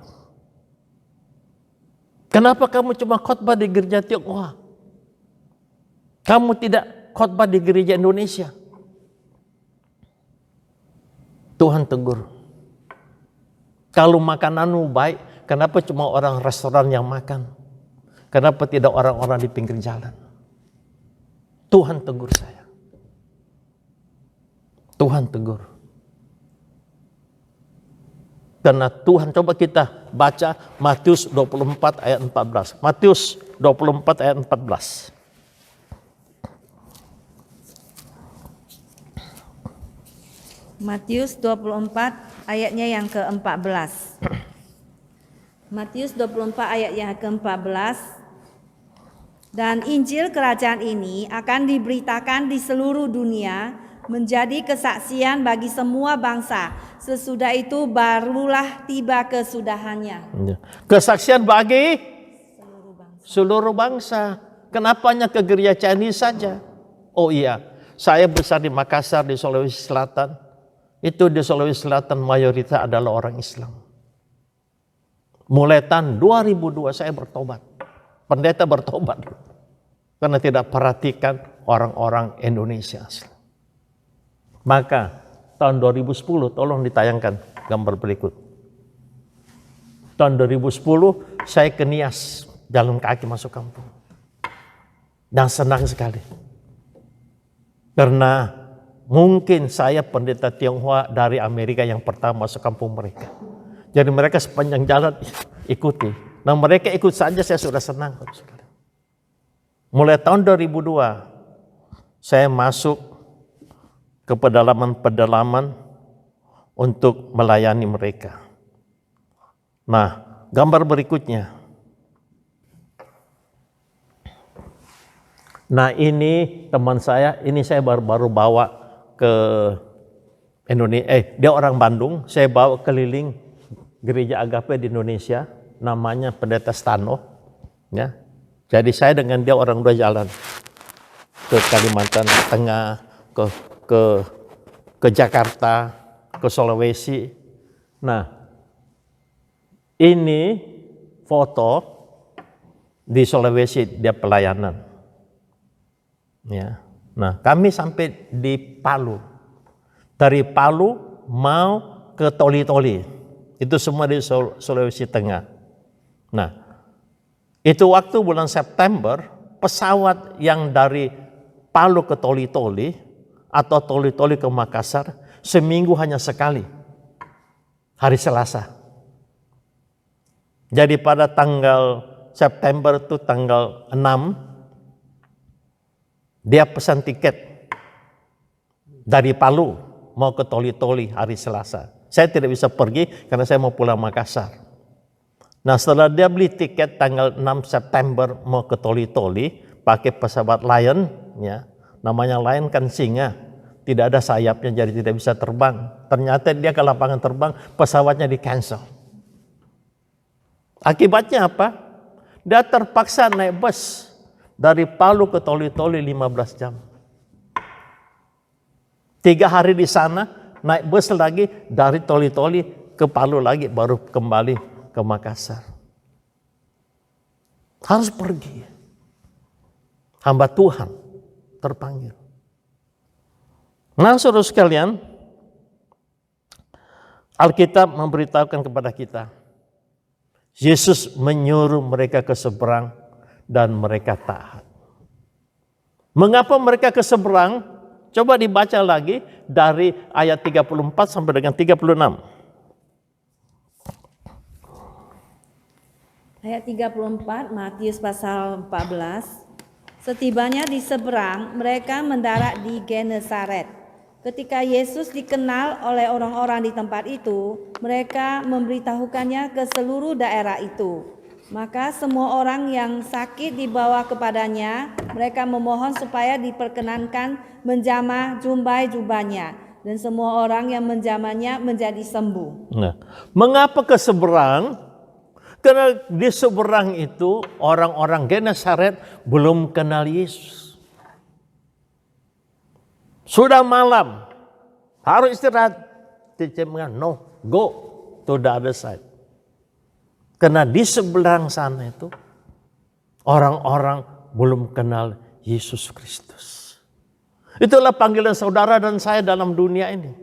[SPEAKER 4] kenapa kamu cuma khotbah di gereja Tionghoa? Kamu tidak khotbah di gereja Indonesia? Tuhan tegur. Kalau makananmu baik, kenapa cuma orang restoran yang makan? Kenapa tidak orang-orang di pinggir jalan? Tuhan tegur saya. Tuhan tegur. Karena Tuhan, coba kita baca Matius 24 ayat 14. Matius 24 ayat 14.
[SPEAKER 5] Matius 24 ayatnya yang ke-14. Matius 24 ayat yang ke-14. Dan Injil kerajaan ini akan diberitakan di seluruh dunia menjadi kesaksian bagi semua bangsa. Sesudah itu barulah tiba kesudahannya.
[SPEAKER 4] Kesaksian bagi seluruh bangsa. Kenapa hanya ke gereja Chinese saja? Oh iya, saya besar di Makassar di Sulawesi Selatan. Itu di Sulawesi Selatan mayoritas adalah orang Islam. Mulai tahun 2002 saya bertobat. Pendeta bertobat. Karena tidak perhatikan orang-orang Indonesia asli. Maka tahun 2010 tolong ditayangkan gambar berikut. Tahun 2010 saya ke Nias, jalan kaki masuk kampung. Dan senang sekali. Karena mungkin saya pendeta Tionghoa dari Amerika yang pertama masuk kampung mereka. Jadi mereka sepanjang jalan ikuti. Nah mereka ikut saja saya sudah senang. Mulai tahun 2002 saya masuk ke pedalaman-pedalaman untuk melayani mereka. Nah, gambar berikutnya. Nah, ini teman saya, ini saya baru bawa ke Indonesia. Dia orang Bandung, saya bawa keliling gereja agape di Indonesia, namanya Pendeta Stano. Ya. Jadi saya dengan dia orang dua jalan ke Kalimantan Tengah, ke Jakarta, ke Sulawesi. Nah, ini foto di Sulawesi dia pelayanan. Ya. Nah, kami sampai di Palu. Dari Palu mau ke Toli-Toli. Itu semua di Sulawesi Tengah. Nah, itu waktu bulan September, pesawat yang dari Palu ke Toli-Toli atau Toli-Toli ke Makassar seminggu hanya sekali, hari Selasa. Jadi pada tanggal September itu tanggal 6, dia pesan tiket dari Palu mau ke Toli-Toli hari Selasa. Saya tidak bisa pergi karena saya mau pulang Makassar. Nah setelah dia beli tiket tanggal 6 September mau ke Toli-Toli pakai pesawat Lion, ya, namanya Lion kan singa, tidak ada sayapnya jadi tidak bisa terbang. Ternyata dia ke lapangan terbang, pesawatnya di cancel. Akibatnya apa? Dia terpaksa naik bus dari Palu ke Toli-Toli 15 jam. 3 hari di sana, naik bus lagi dari Toli-Toli ke Palu lagi, baru kembali ke Makassar. Harus pergi. Hamba Tuhan terpanggil. Nah, saudara sekalian, Alkitab memberitahukan kepada kita, Yesus menyuruh mereka ke seberang dan mereka taat. Mengapa mereka ke seberang? Coba dibaca lagi dari ayat 34 sampai dengan 36.
[SPEAKER 5] Ayat 34 Matius pasal 14. Setibanya di seberang, mereka mendarat di Genesaret. Ketika Yesus dikenal oleh orang-orang di tempat itu, mereka memberitahukannya ke seluruh daerah itu. Maka semua orang yang sakit dibawa kepadanya, mereka memohon supaya diperkenankan menjamah jubahnya, dan semua orang yang menjamahnya menjadi sembuh.
[SPEAKER 4] Nah, mengapa ke seberang? Karena di seberang itu orang-orang Genesaret belum kenal Yesus. Sudah malam, harus istirahat. Dia bilang, no, go to the other side. Karena di seberang sana itu orang-orang belum kenal Yesus Kristus. Itulah panggilan saudara dan saya dalam dunia ini.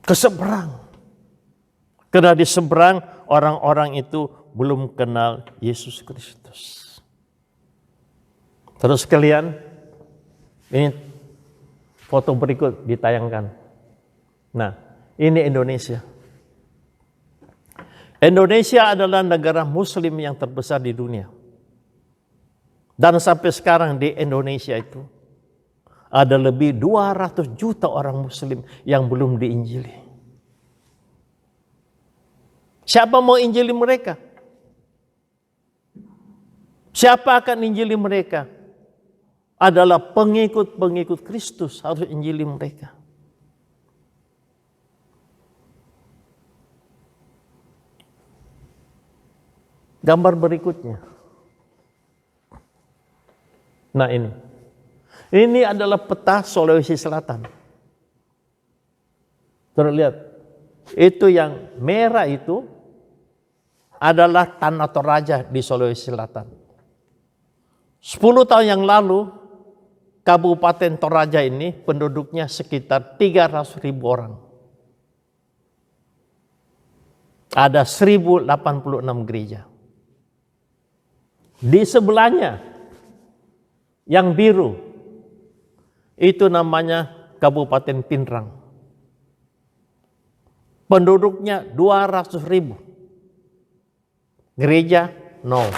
[SPEAKER 4] Ke seberang. Karena di seberang orang-orang itu belum kenal Yesus Kristus. Terus kalian, ini foto berikut ditayangkan. Nah, ini Indonesia. Indonesia adalah negara Muslim yang terbesar di dunia. Dan sampai sekarang di Indonesia itu ada lebih 200 juta orang Muslim yang belum diinjili. Siapa mau injili mereka? Siapa akan injili mereka? Adalah pengikut-pengikut Kristus harus injili mereka. Gambar berikutnya. Nah ini. Ini adalah peta Sulawesi Selatan. Terlihat. Itu yang merah itu adalah Tanah Toraja di Sulawesi Selatan. 10 tahun yang lalu, Kabupaten Toraja ini penduduknya sekitar 300.000 orang. Ada 1086 gereja. Di sebelahnya, yang biru, itu namanya Kabupaten Pinrang. Penduduknya 200.000. Gereja, 0.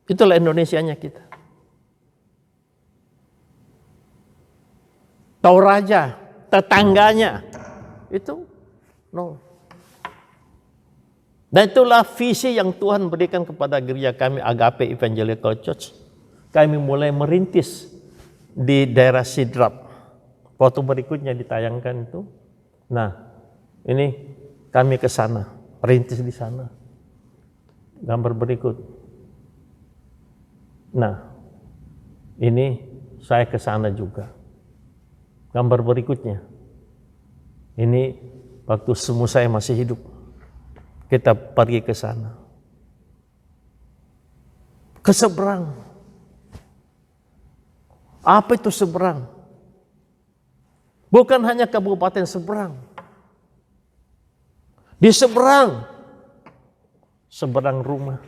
[SPEAKER 4] Itulah Indonesianya kita. Toraja, tetangganya, itu 0. Dan itulah visi yang Tuhan berikan kepada gereja kami, Agape Evangelical Church. Kami mulai merintis di daerah Sidrap. Foto berikutnya ditayangkan itu. Nah, ini kami ke sana, merintis di sana. Gambar berikut. Nah, ini saya ke sana juga. Gambar berikutnya. Ini waktu semua saya masih hidup. Kita pergi ke sana. Ke seberang. Apa itu seberang? Bukan hanya kabupaten seberang. Di seberang. Seberang rumah.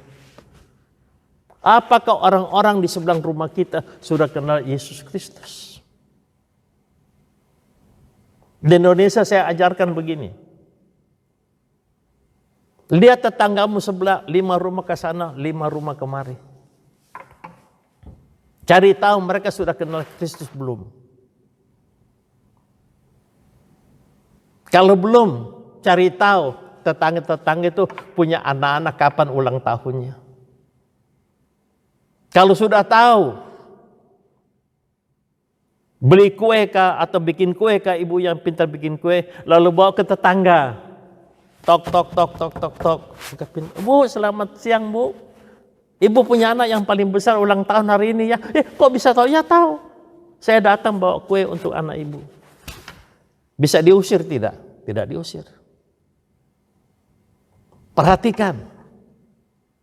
[SPEAKER 4] Apakah orang-orang di seberang rumah kita sudah kenal Yesus Kristus? Di Indonesia saya ajarkan begini. Lihat tetanggamu sebelah, 5 rumah ke sana, 5 rumah kemari. Cari tahu mereka sudah kenal Kristus belum. Kalau belum, cari tahu tetangga-tetangga itu punya anak-anak kapan ulang tahunnya. Kalau sudah tahu, beli kue kah atau bikin kue kah, ibu yang pintar bikin kue, lalu bawa ke tetangga. Tok, tok, tok, tok, tok, tok. Bu, selamat siang, Bu. Ibu punya anak yang paling besar ulang tahun hari ini ya. Kok bisa tahu? Ya tahu. Saya datang bawa kue untuk anak ibu. Bisa diusir tidak? Tidak diusir. Perhatikan.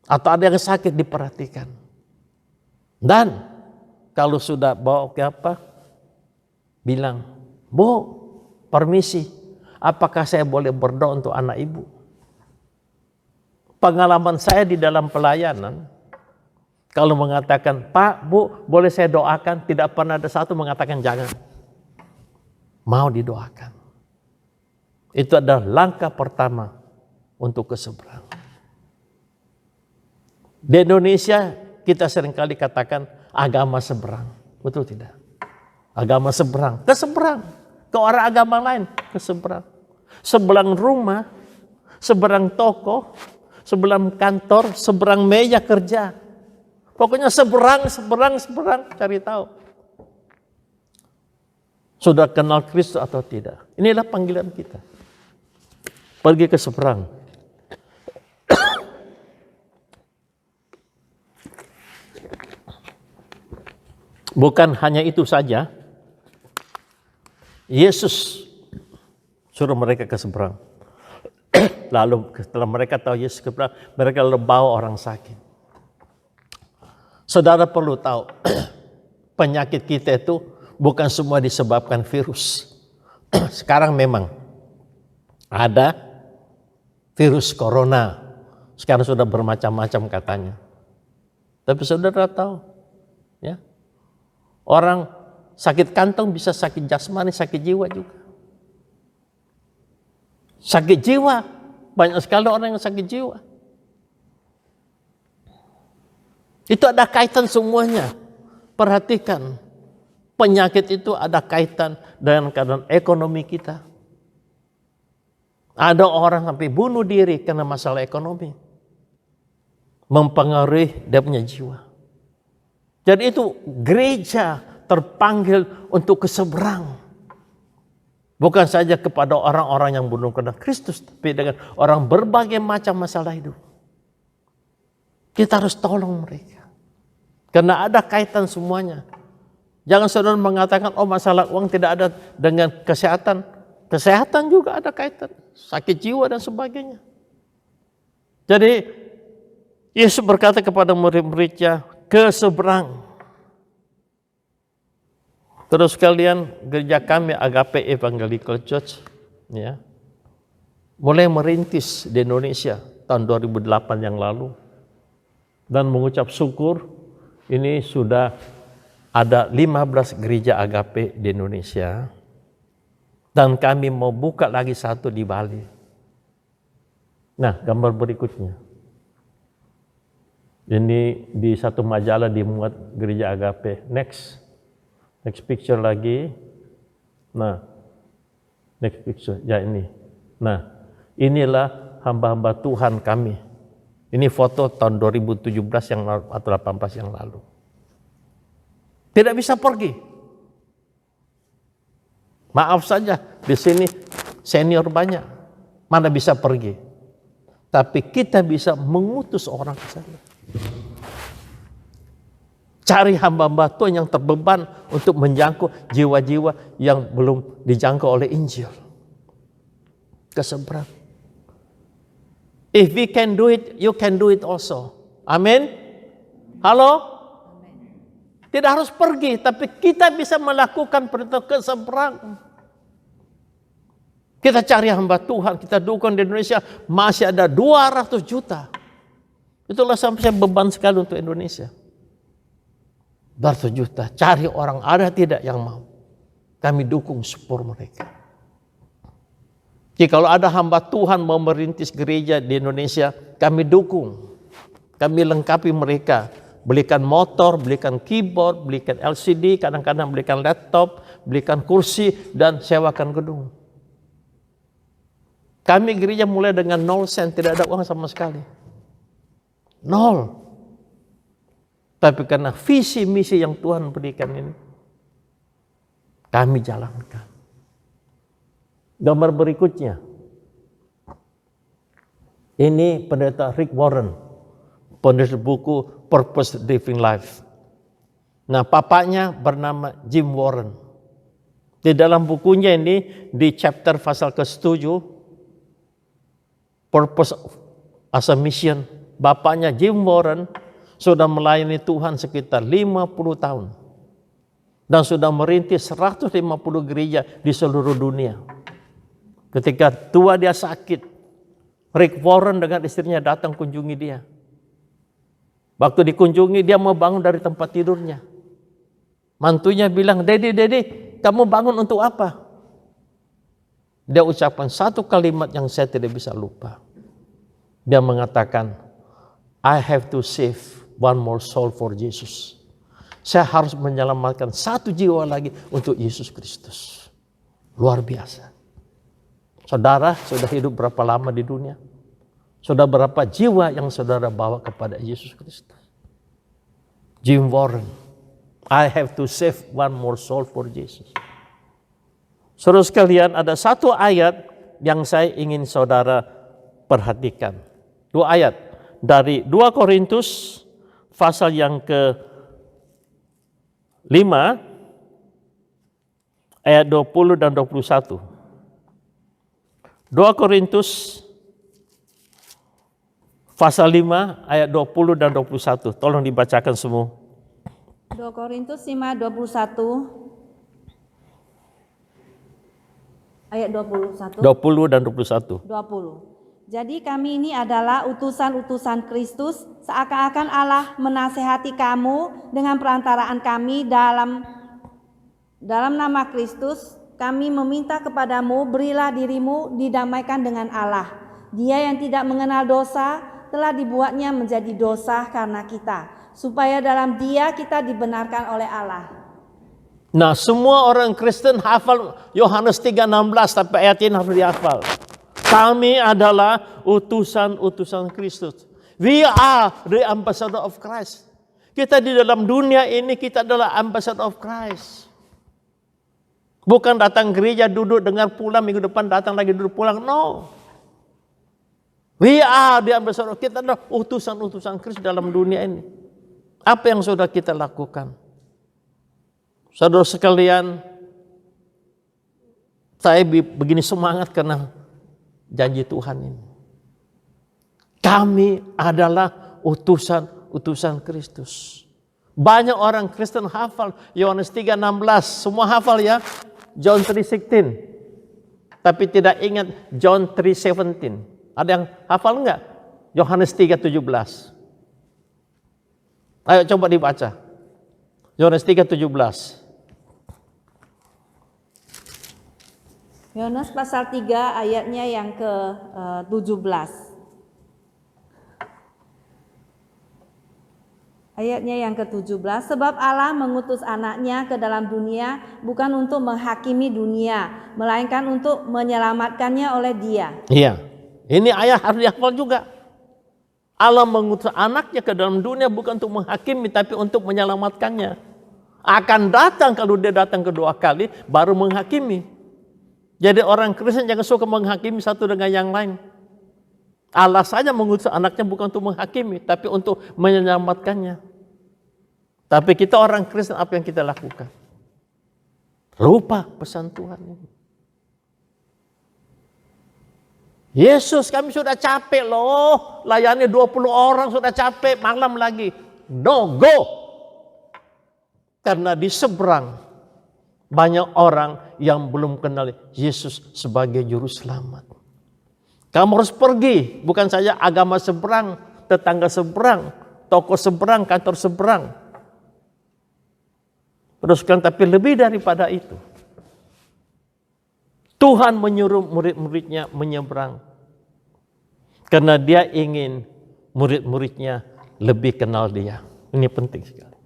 [SPEAKER 4] Atau ada yang sakit diperhatikan. Dan kalau sudah bawa ke apa? Bilang, Bu, permisi. Apakah saya boleh berdoa untuk anak ibu? Pengalaman saya di dalam pelayanan, kalau mengatakan, Pak, Bu, boleh saya doakan? Tidak pernah ada satu mengatakan jangan. Mau didoakan. Itu adalah langkah pertama untuk ke seberang. Di Indonesia kita seringkali katakan agama seberang. Betul tidak? Agama seberang. Ke seberang. Ke orang agama lain. Ke seberang. Seberang rumah, seberang toko, seberang kantor, seberang meja kerja. Pokoknya seberang, cari tahu. Sudah kenal Kristus atau tidak? Inilah panggilan kita. Pergi ke seberang. Bukan hanya itu saja. Yesus suruh mereka ke seberang. Lalu setelah mereka tahu Yesus ke seberang, mereka lalu bawa orang sakit. Saudara perlu tahu, penyakit kita itu bukan semua disebabkan virus. Sekarang memang ada virus corona, Sekarang sudah bermacam-macam katanya. Tapi saudara tahu, ya, orang sakit kantong bisa sakit jasmani, sakit jiwa juga. Sakit jiwa, banyak sekali orang yang sakit jiwa. Itu ada kaitan semuanya. Perhatikan, penyakit itu ada kaitan dengan keadaan ekonomi kita. Ada orang sampai bunuh diri karena masalah ekonomi. Mempengaruhi dia punya jiwa. Jadi itu gereja terpanggil untuk keseberang. Bukan saja kepada orang-orang yang belum kenal Kristus, tapi dengan orang berbagai macam masalah hidup. Kita harus tolong mereka. Karena ada kaitan semuanya. Jangan saudara mengatakan, oh masalah uang tidak ada dengan kesehatan. Kesehatan juga ada kaitan. Sakit jiwa dan sebagainya. Jadi Yesus berkata kepada murid-muridnya, keseberang. Terus kalian, gereja kami Agape Evangelical Church, ya, mulai merintis di Indonesia tahun 2008 yang lalu. Dan mengucap syukur, ini sudah ada 15 gereja Agape di Indonesia. Dan kami mau buka lagi satu di Bali. Nah, gambar berikutnya. Ini di satu majalah dimuat gereja Agape. Next picture lagi. Nah, next picture. Ya ini. Nah, inilah hamba-hamba Tuhan kami. Ini foto tahun 2017 yang lalu atau 18 yang lalu. Tidak bisa pergi. Maaf saja, di sini senior banyak. Mana bisa pergi. Tapi kita bisa mengutus orang ke sana. Cari hamba-hamba Tuhan yang terbeban untuk menjangkau jiwa-jiwa yang belum dijangkau oleh Injil. Keseberang. If we can do it, you can do it also. Amin. Halo? Tidak harus pergi, tapi kita bisa melakukan perintah keseberang. Kita cari hamba Tuhan, kita dukung di Indonesia, masih ada 200 juta. Itulah sampai beban sekali untuk Indonesia. 200 juta, cari orang, ada tidak yang mau. Kami dukung, support mereka. Jadi kalau ada hamba Tuhan mau merintis gereja di Indonesia, kami dukung. Kami lengkapi mereka. Belikan motor, belikan keyboard, belikan LCD, kadang-kadang belikan laptop, belikan kursi, dan sewakan gedung. Kami gereja mulai dengan 0 sen, tidak ada uang sama sekali. 0. Tapi karena visi misi yang Tuhan berikan ini, kami jalankan. Gambar berikutnya. Ini pendeta Rick Warren, penulis buku Purpose Living Life. Nah, papanya bernama Jim Warren. Di dalam bukunya ini, di chapter pasal ke-7, Purpose as a Mission, bapaknya Jim Warren sudah melayani Tuhan sekitar 50 tahun. Dan sudah merintis 150 gereja di seluruh dunia. Ketika tua dia sakit, Rick Warren dengan istrinya datang kunjungi dia. Waktu dikunjungi dia mau bangun dari tempat tidurnya. Mantunya bilang, Dedi, kamu bangun untuk apa? Dia ucapkan satu kalimat yang saya tidak bisa lupa. Dia mengatakan, I have to save one more soul for Jesus. Saya harus menyelamatkan satu jiwa lagi untuk Yesus Kristus. Luar biasa. Saudara sudah hidup berapa lama di dunia? Sudah berapa jiwa yang saudara bawa kepada Yesus Kristus? Jim Warren, I have to save one more soul for Jesus. Saudara sekalian, ada satu ayat yang saya ingin saudara perhatikan. 2 ayat dari 2 Korintus pasal yang ke-5 ayat 20 dan 21. 2 Korintus pasal 5 ayat 20 dan 21. Tolong dibacakan semua.
[SPEAKER 5] 2 Korintus 5:21 ayat 21.
[SPEAKER 4] 20 dan 21.
[SPEAKER 5] 20. Jadi kami ini adalah utusan-utusan Kristus, seakan-akan Allah menasehati kamu dengan perantaraan kami dalam nama Kristus. Kami meminta kepadamu, berilah dirimu didamaikan dengan Allah. Dia yang tidak mengenal dosa telah dibuatnya menjadi dosa karena kita, supaya dalam Dia kita dibenarkan oleh Allah.
[SPEAKER 4] Nah, semua orang Kristen hafal Yohanes 3:16, tapi ayat ini harus dihafal. Kami adalah utusan-utusan Kristus. We are the ambassador of Christ. Kita di dalam dunia ini, kita adalah ambassador of Christ. Bukan datang gereja, duduk, dengar, pulang, minggu depan datang lagi, duduk, pulang. No. We are the ambassador. Kita adalah utusan-utusan Kristus dalam dunia ini. Apa yang sudah kita lakukan? Saudara sekalian, saya begini semangat karena janji Tuhan ini. Kami adalah utusan Kristus. Banyak orang Kristen hafal Yohanes 3:16, semua hafal ya. John 3:16. Tapi tidak ingat John 3:17. Ada yang hafal enggak? Yohanes 3:17. Ayo coba dibaca. Yohanes 3:17.
[SPEAKER 5] Yohanes pasal 3 ayatnya yang ke-17. Ayatnya yang ke-17, sebab Allah mengutus anaknya ke dalam dunia bukan untuk menghakimi dunia, melainkan untuk menyelamatkannya oleh Dia.
[SPEAKER 4] Iya, ini ayat harus dihafal juga. Allah mengutus anaknya ke dalam dunia bukan untuk menghakimi, tapi untuk menyelamatkannya. Akan datang kalau dia datang kedua kali, baru menghakimi. Jadi orang Kristen jangan suka menghakimi satu dengan yang lain. Allah saja mengutus anaknya bukan untuk menghakimi, tapi untuk menyelamatkannya. Tapi kita orang Kristen apa yang kita lakukan? Lupa pesan Tuhan ini. Yesus, kami sudah capek loh, layani 20 orang sudah capek, malam lagi. No, go! Karena di seberang banyak orang yang belum kenal Yesus sebagai juru selamat. Kamu harus pergi, bukan saja agama seberang, tetangga seberang, toko seberang, kantor seberang. Teruskan, tapi lebih daripada itu. Tuhan menyuruh murid-muridnya menyeberang. Karena dia ingin murid-muridnya lebih kenal dia. Ini penting sekali.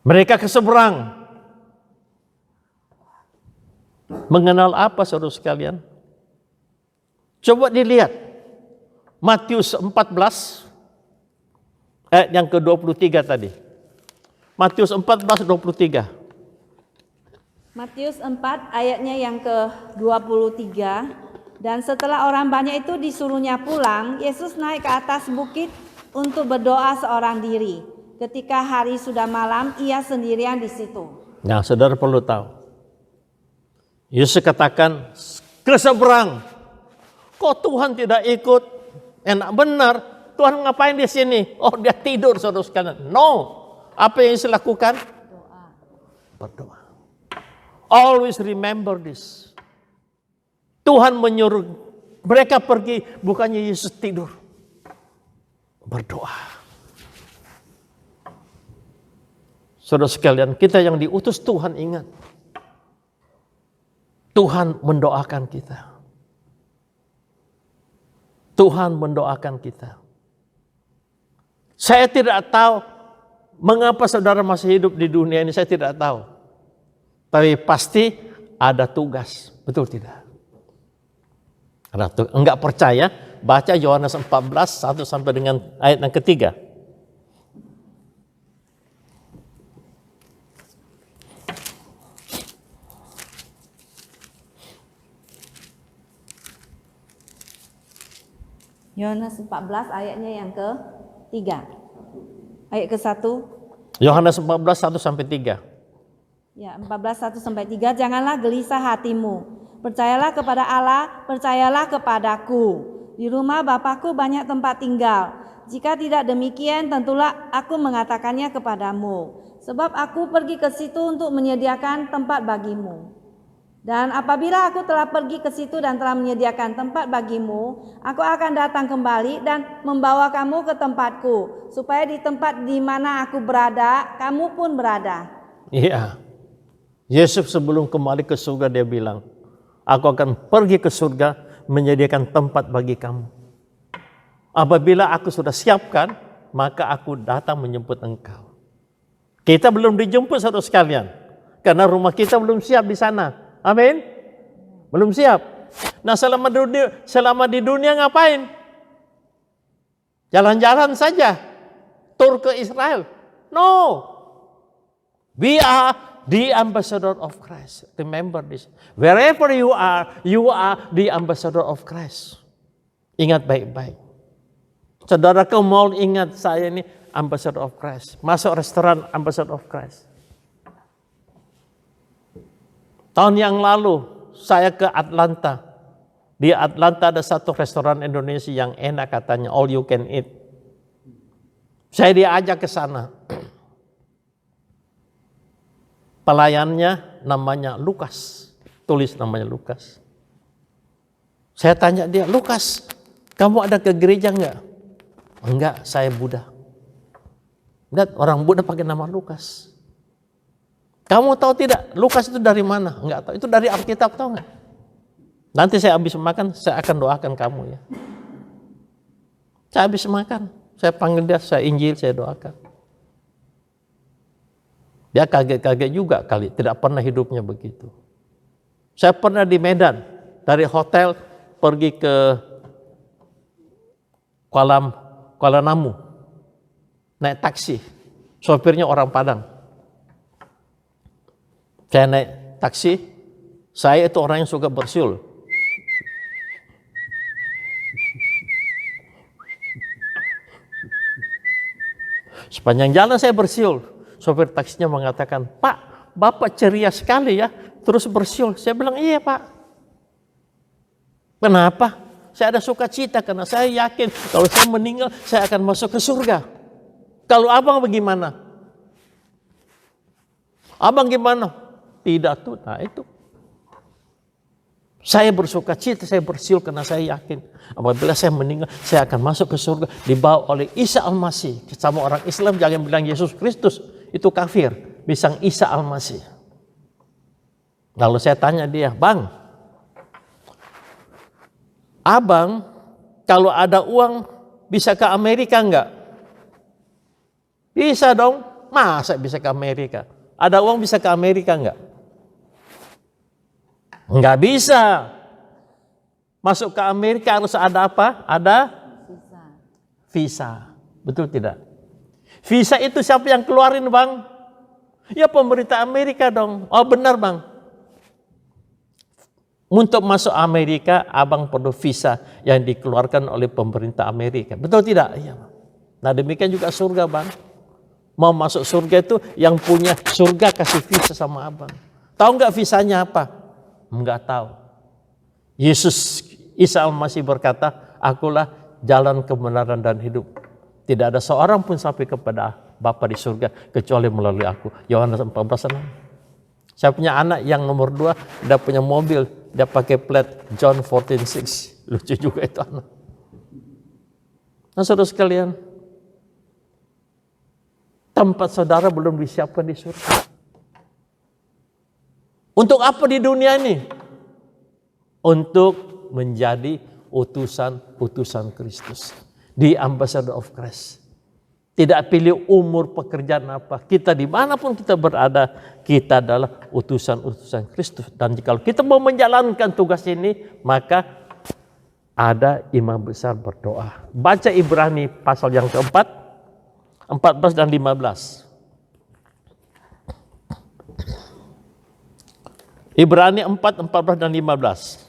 [SPEAKER 4] Mereka ke seberang. Mengenal apa saudara sekalian? Coba dilihat. Matius 14 ayat yang ke-23 tadi. Matius 14:23.
[SPEAKER 5] Matius 4 ayatnya yang ke-23. Dan setelah orang banyak itu disuruhnya pulang, Yesus naik ke atas bukit untuk berdoa seorang diri. Ketika hari sudah malam, ia sendirian di situ.
[SPEAKER 4] Nah, saudara perlu tahu. Yesus katakan, ke seberang. Kok Tuhan tidak ikut? Enak benar. Tuhan ngapain di sini? Oh, dia tidur saudara sekalian. No. Apa yang Yesus lakukan? Berdoa. Always remember this. Tuhan menyuruh mereka pergi, bukannya Yesus tidur. Berdoa. Saudara sekalian, kita yang diutus Tuhan ingat. Tuhan mendoakan kita. Tuhan mendoakan kita. Saya tidak tahu mengapa saudara masih hidup di dunia ini, saya tidak tahu. Tapi pasti ada tugas, betul tidak? Enggak percaya, baca Yohanes 14, 1 sampai dengan ayat yang ketiga.
[SPEAKER 5] Yohanes 14 ayatnya yang ke-3. Ayat ke-1.
[SPEAKER 4] Yohanes 14, 1 sampai 3.
[SPEAKER 5] Ya, 14, 1 sampai 3. Janganlah gelisah hatimu. Percayalah kepada Allah, percayalah kepadaku. Di rumah Bapakku banyak tempat tinggal. Jika tidak demikian, tentulah aku mengatakannya kepadamu. Sebab aku pergi ke situ untuk menyediakan tempat bagimu. Dan apabila aku telah pergi ke situ dan telah menyediakan tempat bagimu, aku akan datang kembali dan membawa kamu ke tempatku, supaya di tempat di mana aku berada, kamu pun berada.
[SPEAKER 4] Iya. Yesus sebelum kembali ke surga dia bilang, aku akan pergi ke surga menyediakan tempat bagi kamu. Apabila aku sudah siapkan, maka aku datang menjemput engkau. Kita belum dijemput saudara sekalian, karena rumah kita belum siap di sana. Amin. Belum siap. Nah, selama di dunia ngapain? Jalan-jalan saja. Tur ke Israel. No. We are the ambassador of Christ. Remember this. Wherever you are the ambassador of Christ. Ingat baik-baik. Saudara ke mall, ingat saya ini ambassador of Christ. Masuk restoran, ambassador of Christ. Tahun yang lalu saya ke Atlanta. Di Atlanta ada satu restoran Indonesia yang enak katanya, all you can eat. Saya diajak ke sana. Pelayannya namanya Lukas. Tulis namanya Lukas. Saya tanya dia, Lukas, kamu ada ke gereja enggak? Enggak, saya Buddha. Lihat, orang Buddha pakai nama Lukas. Kamu tahu tidak, Lukas itu dari mana? Enggak tahu, itu dari Alkitab, tahu enggak? Nanti saya habis makan, saya akan doakan kamu ya. Saya habis makan, saya panggil dia, saya Injil, saya doakan. Dia kaget-kaget juga kali, tidak pernah hidupnya begitu. Saya pernah di Medan, dari hotel pergi ke Kuala Namu, naik taksi, sopirnya orang Padang. Saya naik taksi, saya itu orang yang suka bersiul. Sepanjang jalan saya bersiul. Sopir taksinya mengatakan, Pak, Bapak ceria sekali ya, terus bersiul. Saya bilang, iya Pak. Kenapa? Saya ada sukacita karena saya yakin kalau saya meninggal, saya akan masuk ke surga. Kalau abang bagaimana? Abang gimana? Tidak tuh, nah itu. Saya bersukacita, saya bersiul karena saya yakin apabila saya meninggal, saya akan masuk ke surga dibawa oleh Isa Al-Masih. Sama orang Islam jangan bilang Yesus Kristus, itu kafir. Bisang Isa Al-Masih. Lalu saya tanya dia, Bang, abang kalau ada uang bisa ke Amerika enggak? Bisa dong. Masa bisa ke Amerika? Ada uang bisa ke Amerika enggak? Enggak bisa. Masuk ke Amerika harus ada apa? Ada visa. Betul tidak? Visa itu siapa yang keluarin Bang? Ya pemerintah Amerika dong. Oh benar Bang. Untuk masuk Amerika, abang perlu visa yang dikeluarkan oleh pemerintah Amerika. Betul tidak? Iya. Nah demikian juga surga Bang. Mau masuk surga itu yang punya surga kasih visa sama abang. Tahu nggak visanya apa? Enggak tahu. Yesus Isa Al-Masih berkata, akulah jalan kebenaran dan hidup. Tidak ada seorang pun sampai kepada Bapa di surga kecuali melalui aku. Yohanes 14:6. Saya punya anak yang nomor 2, dia punya mobil, dia pakai plat John 14:6. Lucu juga itu anak. Nah saudara sekalian, tempat saudara belum disiapkan di surga. Untuk apa di dunia ini? Untuk menjadi utusan-utusan Kristus. The ambassador of Christ. Tidak pilih umur, pekerjaan apa. Kita dimanapun kita berada, kita adalah utusan-utusan Kristus. Dan jika kita mau menjalankan tugas ini, maka ada imam besar berdoa. Baca Ibrani pasal yang keempat, 14 dan 15. Ibrani 4, 14 dan 15.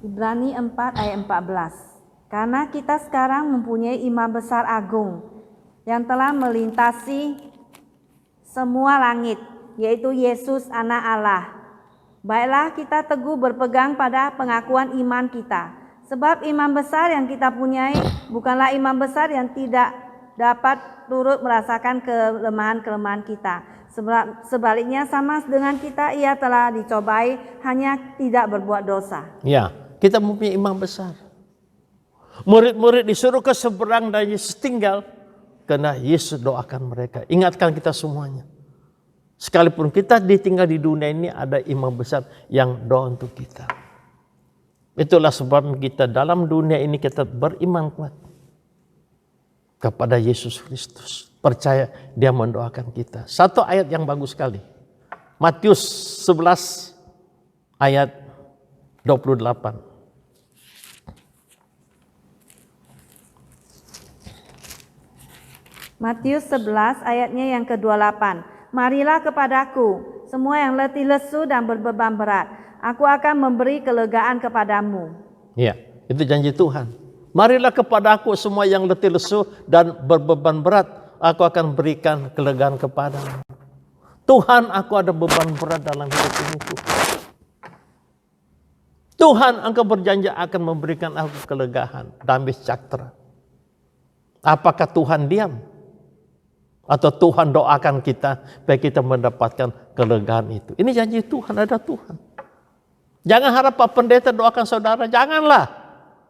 [SPEAKER 5] Ibrani 4 ayat 14. Karena kita sekarang mempunyai imam besar agung yang telah melintasi semua langit, yaitu Yesus anak Allah. Baiklah kita teguh berpegang pada pengakuan iman kita. Sebab imam besar yang kita punyai bukanlah imam besar yang tidak dapat turut merasakan kelemahan-kelemahan kita. Sebaliknya sama dengan kita, ia telah dicobai, hanya tidak berbuat dosa.
[SPEAKER 4] Ya, kita mempunyai imam besar. Murid-murid disuruh ke seberang dan Yesus tinggal karena Yesus doakan mereka. Ingatkan kita semuanya. Sekalipun kita ditinggal di dunia ini, ada imam besar yang doa untuk kita. Itulah sebab kita dalam dunia ini kita beriman kuat kepada Yesus Kristus. Percaya dia mendoakan kita. Satu ayat yang bagus sekali. Matius 11 ayat 28.
[SPEAKER 5] Matius 11 ayatnya yang ke-28. Marilah kepadaku, semua yang letih lesu dan berbeban berat. Aku akan memberi kelegaan kepadamu.
[SPEAKER 4] Ya, itu janji Tuhan. Marilah kepadaku semua yang letih lesu dan berbeban berat. Aku akan berikan kelegaan kepadamu. Tuhan, aku ada beban berat dalam hidup ini. Tuhan, Engkau berjanji akan memberikan aku kelegaan, damai sejahtera. Apakah Tuhan diam? Atau Tuhan doakan kita supaya kita mendapatkan kelegaan itu? Ini janji Tuhan, ada Tuhan. Jangan harap Pak Pendeta doakan saudara, janganlah.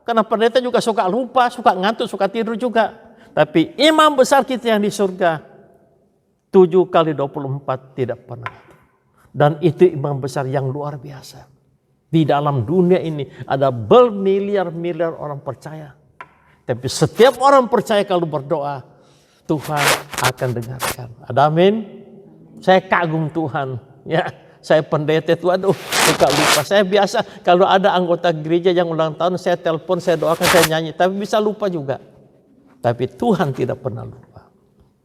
[SPEAKER 4] Karena pendeta juga suka lupa, suka ngantuk, suka tidur juga. Tapi imam besar kita yang di surga, 7 kali 24 tidak pernah. Dan itu imam besar yang luar biasa. Di dalam dunia ini ada bermiliar-miliar orang percaya. Tapi setiap orang percaya kalau berdoa, Tuhan akan dengarkan. Ada amin? Saya kagum Tuhan. Ya, saya pendeta itu, aduh, suka lupa. Saya biasa kalau ada anggota gereja yang ulang tahun, saya telepon, saya doakan, saya nyanyi. Tapi bisa lupa juga. Tapi Tuhan tidak pernah lupa.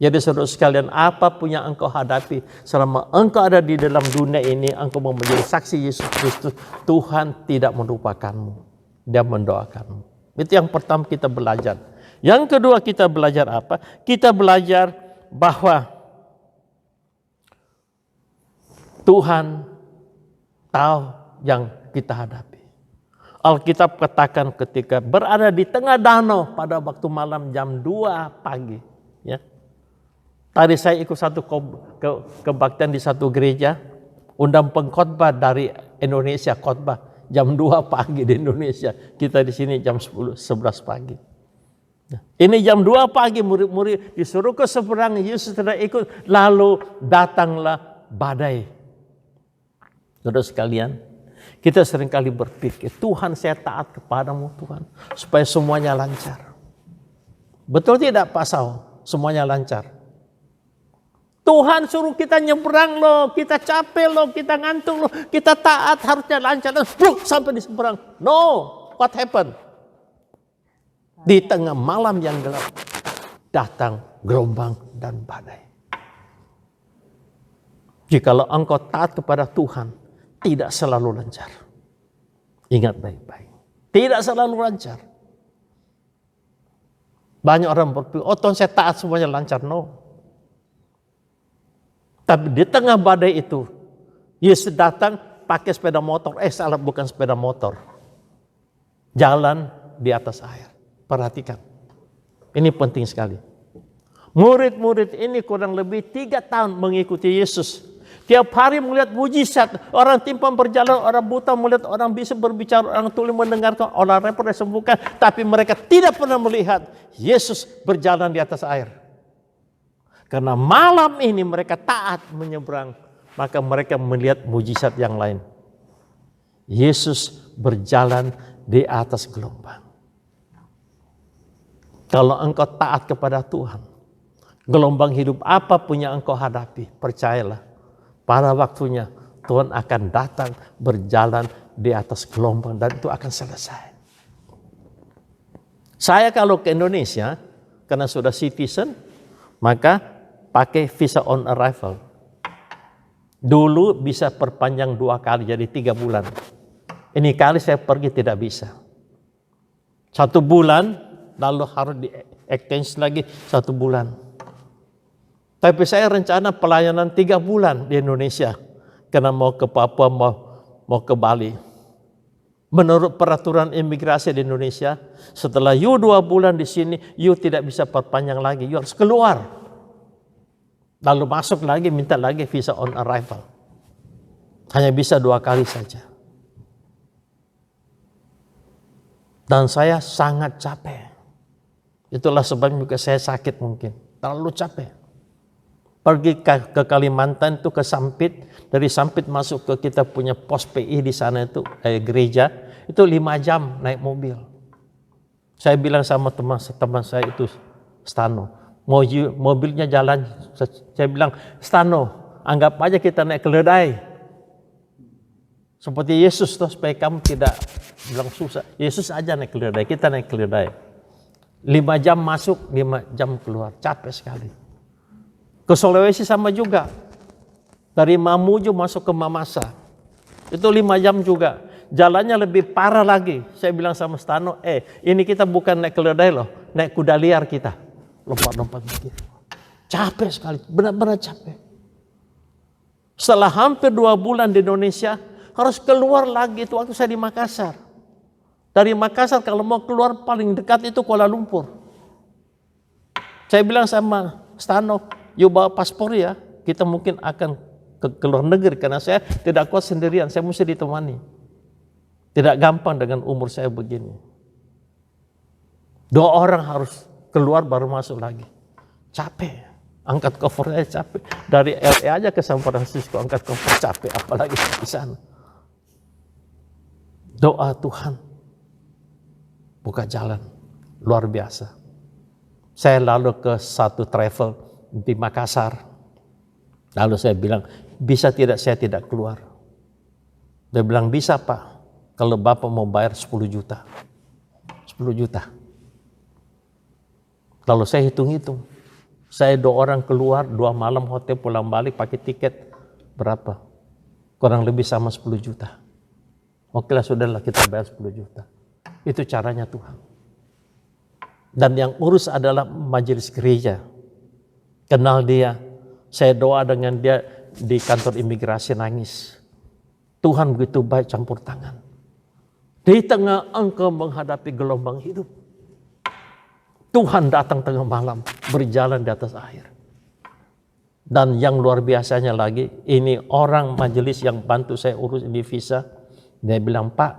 [SPEAKER 4] Jadi saudara sekalian, apapun yang engkau hadapi, selama engkau ada di dalam dunia ini, engkau mau menjadi saksi Yesus Kristus, Tuhan tidak melupakanmu. Dia mendoakanmu. Itu yang pertama kita belajar. Yang kedua kita belajar apa? Kita belajar bahwa Tuhan tahu yang kita hadapi. Alkitab katakan ketika berada di tengah danau pada waktu malam jam 2 pagi. Ya. Tadi saya ikut satu kebaktian di satu gereja, undang pengkhotbah dari Indonesia, khotbah jam 2 pagi di Indonesia. Kita di sini jam 11 pagi. Ini jam 2 pagi murid-murid disuruh ke seberang, Yesus tidak ikut, lalu datanglah badai. Saudara sekalian, kita seringkali berpikir, Tuhan saya taat kepadamu Tuhan, supaya semuanya lancar. Betul tidak Pak Sao? Semuanya lancar. Tuhan suruh kita nyebrang loh, kita capek loh, kita ngantuk loh, kita taat harusnya lancar, dan sampai di seberang. No, what happened? Di tengah malam yang gelap, datang gelombang dan badai. Jikalau engkau taat kepada Tuhan, tidak selalu lancar. Ingat baik-baik. Tidak selalu lancar. Banyak orang berpikir, oh Tuhan saya taat semuanya lancar. No. Tapi di tengah badai itu, Yesus datang pakai sepeda motor. Salah, bukan sepeda motor. Jalan di atas air. Perhatikan, ini penting sekali. Murid-murid ini kurang lebih 3 tahun mengikuti Yesus. Tiap hari melihat mujizat, orang timpang berjalan, orang buta melihat, orang bisa berbicara, orang tuli mendengarkan, orang lepra disembuhkan. Tapi mereka tidak pernah melihat Yesus berjalan di atas air. Karena malam ini mereka taat menyeberang, maka mereka melihat mujizat yang lain. Yesus berjalan di atas gelombang. Kalau engkau taat kepada Tuhan, gelombang hidup apapun yang engkau hadapi, percayalah, pada waktunya Tuhan akan datang berjalan di atas gelombang dan itu akan selesai. Saya kalau ke Indonesia, karena sudah citizen, maka pakai visa on arrival. Dulu bisa perpanjang 2 kali, jadi 3 bulan. Ini kali saya pergi tidak bisa. 1 bulan, lalu harus di-extend lagi 1 bulan. Tapi saya rencana pelayanan 3 bulan di Indonesia. Karena mau ke Papua, mau ke Bali. Menurut peraturan imigrasi di Indonesia, setelah you 2 bulan di sini, you tidak bisa perpanjang lagi, you harus keluar. Lalu masuk lagi, minta lagi visa on arrival. Hanya bisa 2 kali saja. Dan saya sangat capek. Itulah sebabnya juga saya sakit mungkin. Terlalu capek. Pergi ke Kalimantan itu ke Sampit. Dari Sampit masuk ke kita punya pos PI di sana itu gereja. Itu 5 jam naik mobil. Saya bilang sama teman saya itu Stano. Mobilnya jalan. Saya bilang Stano, anggap aja kita naik keledai. Seperti Yesus tuh, supaya kamu tidak bilang susah. Yesus aja naik keledai, kita naik keledai. 5 jam masuk, 5 jam keluar. Capek sekali. Ke Sulawesi sama juga. Dari Mamuju masuk ke Mamasa. Itu 5 jam juga. Jalannya lebih parah lagi. Saya bilang sama Stano, ini kita bukan naik keledai loh. Naik kuda liar kita. Lompat-lompat begitu. Capek sekali, benar-benar capek. Setelah hampir 2 bulan di Indonesia, harus keluar lagi. Itu waktu saya di Makassar. Dari Makassar kalau mau keluar paling dekat itu Kuala Lumpur. Saya bilang sama Stano, you bawa paspor ya, kita mungkin akan ke luar negeri karena saya tidak kuat sendirian, saya mesti ditemani. Tidak gampang dengan umur saya begini. 2 orang harus keluar baru masuk lagi. Capek, angkat koper aja capek. Dari LA aja ke San Francisco angkat koper capek, apalagi di sana. Doa Tuhan buka jalan luar biasa. Saya lalu ke satu travel di Makassar. Lalu saya bilang, bisa tidak saya tidak keluar? Dia bilang, bisa Pak, kalau Bapak mau bayar 10 juta. 10 juta. Lalu saya hitung-hitung. Saya 2 orang keluar, 2 malam hotel pulang balik pakai tiket. Berapa? Kurang lebih sama 10 juta. Oke lah, sudahlah kita bayar 10 juta. Itu caranya Tuhan. Dan yang urus adalah majelis gereja. Kenal dia. Saya doa dengan dia di kantor imigrasi nangis. Tuhan begitu baik campur tangan. Di tengah engkau menghadapi gelombang hidup. Tuhan datang tengah malam berjalan di atas air. Dan yang luar biasanya lagi, ini orang majelis yang bantu saya urus ini visa. Dia bilang, Pak,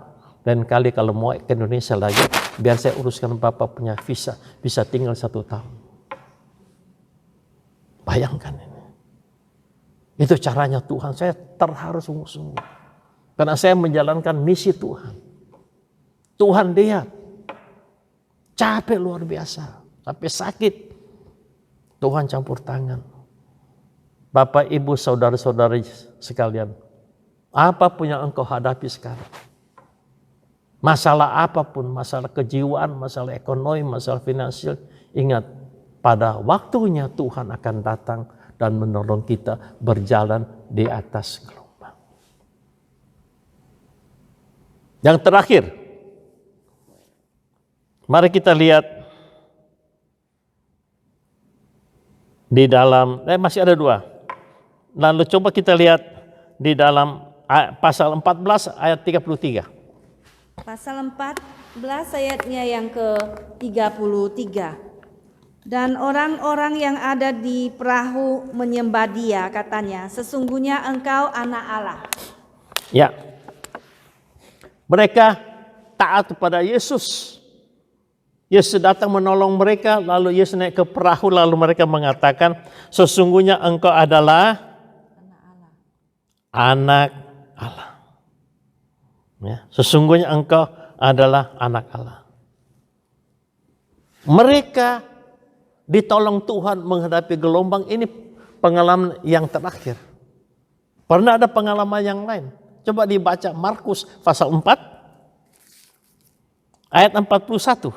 [SPEAKER 4] lain kali kalau mau ke Indonesia lagi, biar saya uruskan Bapak punya visa, bisa tinggal 1 tahun. Bayangkan ini. Itu caranya Tuhan. Saya terharu sungguh-sungguh. Karena saya menjalankan misi Tuhan. Tuhan lihat. Capek luar biasa. Sampai sakit. Tuhan campur tangan. Bapak, Ibu, saudara-saudari sekalian. Apapun yang engkau hadapi sekarang. Masalah apapun, masalah kejiwaan, masalah ekonomi, masalah finansial. Ingat, pada waktunya Tuhan akan datang dan menolong kita berjalan di atas gelombang. Yang terakhir, mari kita lihat di dalam, masih ada 2. Lalu coba kita lihat di dalam pasal 14 ayat 33.
[SPEAKER 5] Pasal 14 ayatnya yang ke-33. Dan orang-orang yang ada di perahu menyembah dia, katanya, sesungguhnya engkau anak Allah.
[SPEAKER 4] Ya. Mereka taat kepada Yesus. Yesus datang menolong mereka, lalu Yesus naik ke perahu, lalu mereka mengatakan, sesungguhnya engkau adalah anak Allah. Ya, sesungguhnya engkau adalah anak Allah. Mereka ditolong Tuhan menghadapi gelombang. Ini pengalaman yang terakhir. Pernah ada pengalaman yang lain. Coba dibaca Markus pasal 4 ayat 41.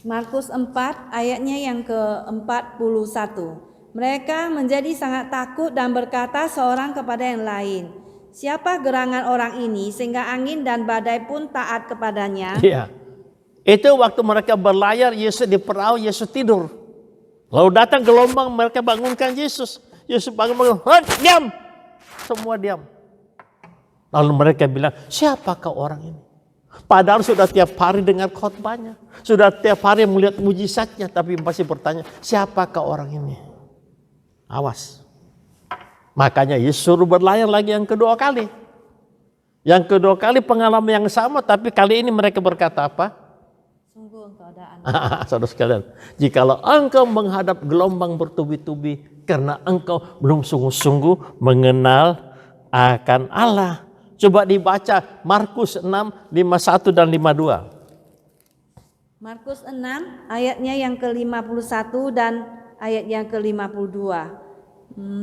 [SPEAKER 5] Markus 4 ayatnya yang ke-41. Mereka menjadi sangat takut dan berkata seorang kepada yang lain, siapa gerangan orang ini sehingga angin dan badai pun taat kepadanya?
[SPEAKER 4] Iya. Itu waktu mereka berlayar, Yesus di perahu, Yesus tidur. Lalu datang gelombang, mereka bangunkan Yesus. Yesus bangun, diam. Semua diam. Lalu mereka bilang, siapakah orang ini? Padahal sudah tiap hari dengar khotbahnya. Sudah tiap hari melihat mujizatnya. Tapi masih bertanya, siapakah orang ini? Awas. Makanya Yesus suruh berlayar lagi yang kedua kali. Yang kedua kali pengalaman yang sama. Tapi kali ini mereka berkata apa?
[SPEAKER 5] Sungguh engkau ada anak.
[SPEAKER 4] Saudara sekalian, jikalau engkau menghadap gelombang bertubi-tubi karena engkau belum sungguh-sungguh mengenal akan Allah. Coba dibaca Markus 6, 51 dan 52.
[SPEAKER 5] Markus 6 ayatnya yang ke-51 dan ayat yang ke-52.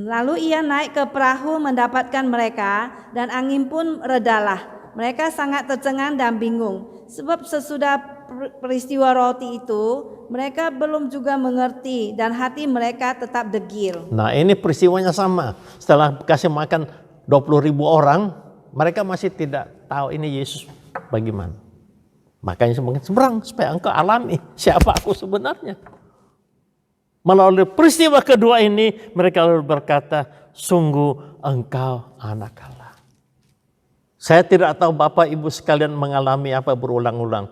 [SPEAKER 5] Lalu ia naik ke perahu mendapatkan mereka dan angin pun redalah. Mereka sangat tercengang dan bingung. Sebab sesudah peristiwa roti itu mereka belum juga mengerti dan hati mereka tetap degil.
[SPEAKER 4] Nah ini peristiwanya sama. Setelah kasih makan 20.000 orang, mereka masih tidak tahu ini Yesus bagaimana. Makanya semakin seberang supaya engkau alami siapa aku sebenarnya. Melalui peristiwa kedua ini mereka lalu berkata, sungguh engkau anak Allah. Saya tidak tahu Bapak Ibu sekalian mengalami apa berulang-ulang.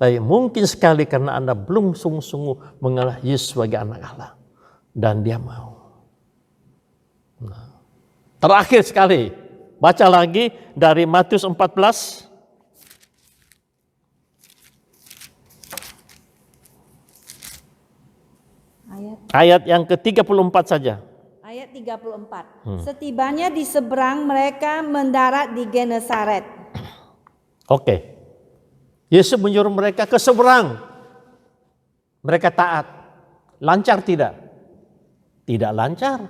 [SPEAKER 4] Tapi mungkin sekali karena Anda belum sungguh-sungguh mengenal Yesus sebagai anak Allah. Dan dia mau. Nah, terakhir sekali. Baca lagi dari Matius 14. Ayat yang ke-34 saja.
[SPEAKER 5] Ayat 34. Setibanya di seberang mereka mendarat di Genesaret.
[SPEAKER 4] Oke. Yesus menyuruh mereka ke seberang. Mereka taat. Lancar tidak? Tidak lancar.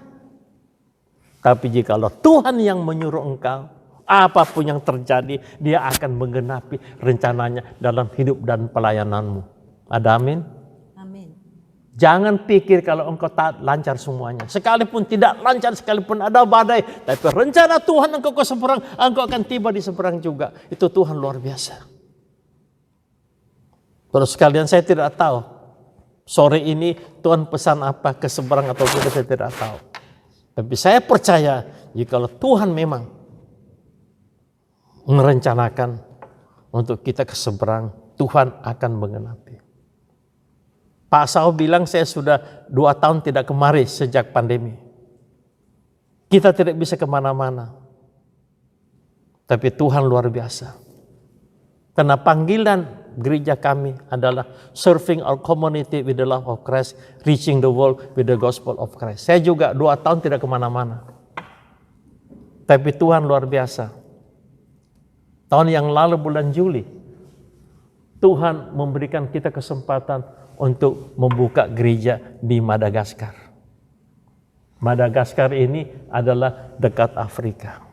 [SPEAKER 4] Tapi jikalau Tuhan yang menyuruh engkau, apapun yang terjadi, dia akan menggenapi rencananya dalam hidup dan pelayananmu. Ada amin?
[SPEAKER 5] Amin.
[SPEAKER 4] Jangan pikir kalau engkau taat lancar semuanya. Sekalipun tidak lancar, sekalipun ada badai. Tapi rencana Tuhan engkau ke seberang, engkau akan tiba di seberang juga. Itu Tuhan luar biasa. Terus sekalian saya tidak tahu. Sore ini Tuhan pesan apa ke seberang atau tidak saya tidak tahu. Tapi saya percaya jikalau Tuhan memang merencanakan untuk kita ke seberang, Tuhan akan menggenapi. Pak Sao bilang saya sudah 2 tahun tidak kemari sejak pandemi. Kita tidak bisa kemana-mana. Tapi Tuhan luar biasa. Karena panggilan gereja kami adalah serving our community with the love of Christ, reaching the world with the gospel of Christ. Saya juga 2 tahun tidak kemana-mana. Tapi Tuhan luar biasa. Tahun yang lalu bulan Juli, Tuhan memberikan kita kesempatan untuk membuka gereja di Madagaskar. Madagaskar ini adalah dekat Afrika.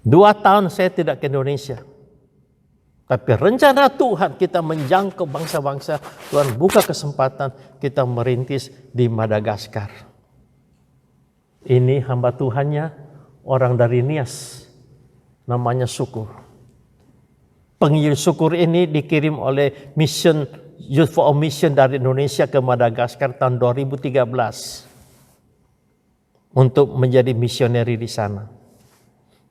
[SPEAKER 4] 2 tahun saya tidak ke Indonesia. Tapi rencana Tuhan kita menjangkau bangsa-bangsa. Tuhan buka kesempatan kita merintis di Madagaskar. Ini hamba Tuhannya orang dari Nias. Namanya Syukur. Penginjil Syukur ini dikirim oleh mission Youth for a Mission dari Indonesia ke Madagaskar tahun 2013. Untuk menjadi misioneri di sana.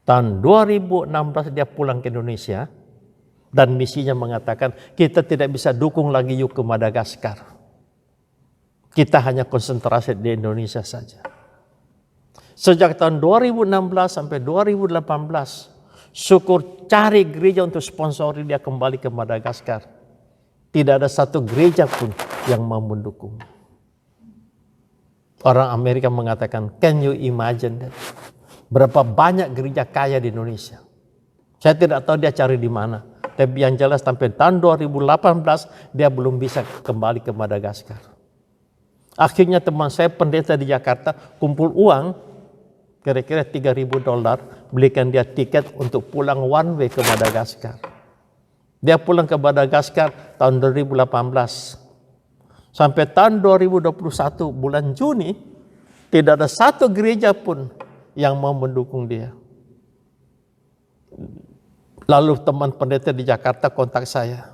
[SPEAKER 4] Tahun 2016 dia pulang ke Indonesia. Dan misinya mengatakan kita tidak bisa dukung lagi yuk ke Madagaskar. Kita hanya konsentrasi di Indonesia saja. Sejak tahun 2016 sampai 2018, Syukur cari gereja untuk sponsori dia kembali ke Madagaskar. Tidak ada satu gereja pun yang mau mendukung. Orang Amerika mengatakan, can you imagine that? Berapa banyak gereja kaya di Indonesia. Saya tidak tahu dia cari di mana. Tapi yang jelas sampai tahun 2018 dia belum bisa kembali ke Madagaskar. Akhirnya teman saya pendeta di Jakarta kumpul uang kira-kira $3.000 belikan dia tiket untuk pulang one way ke Madagaskar. Dia pulang ke Madagaskar tahun 2018. Sampai tahun 2021 bulan Juni tidak ada satu gereja pun yang mau mendukung dia. Lalu teman pendeta di Jakarta kontak saya.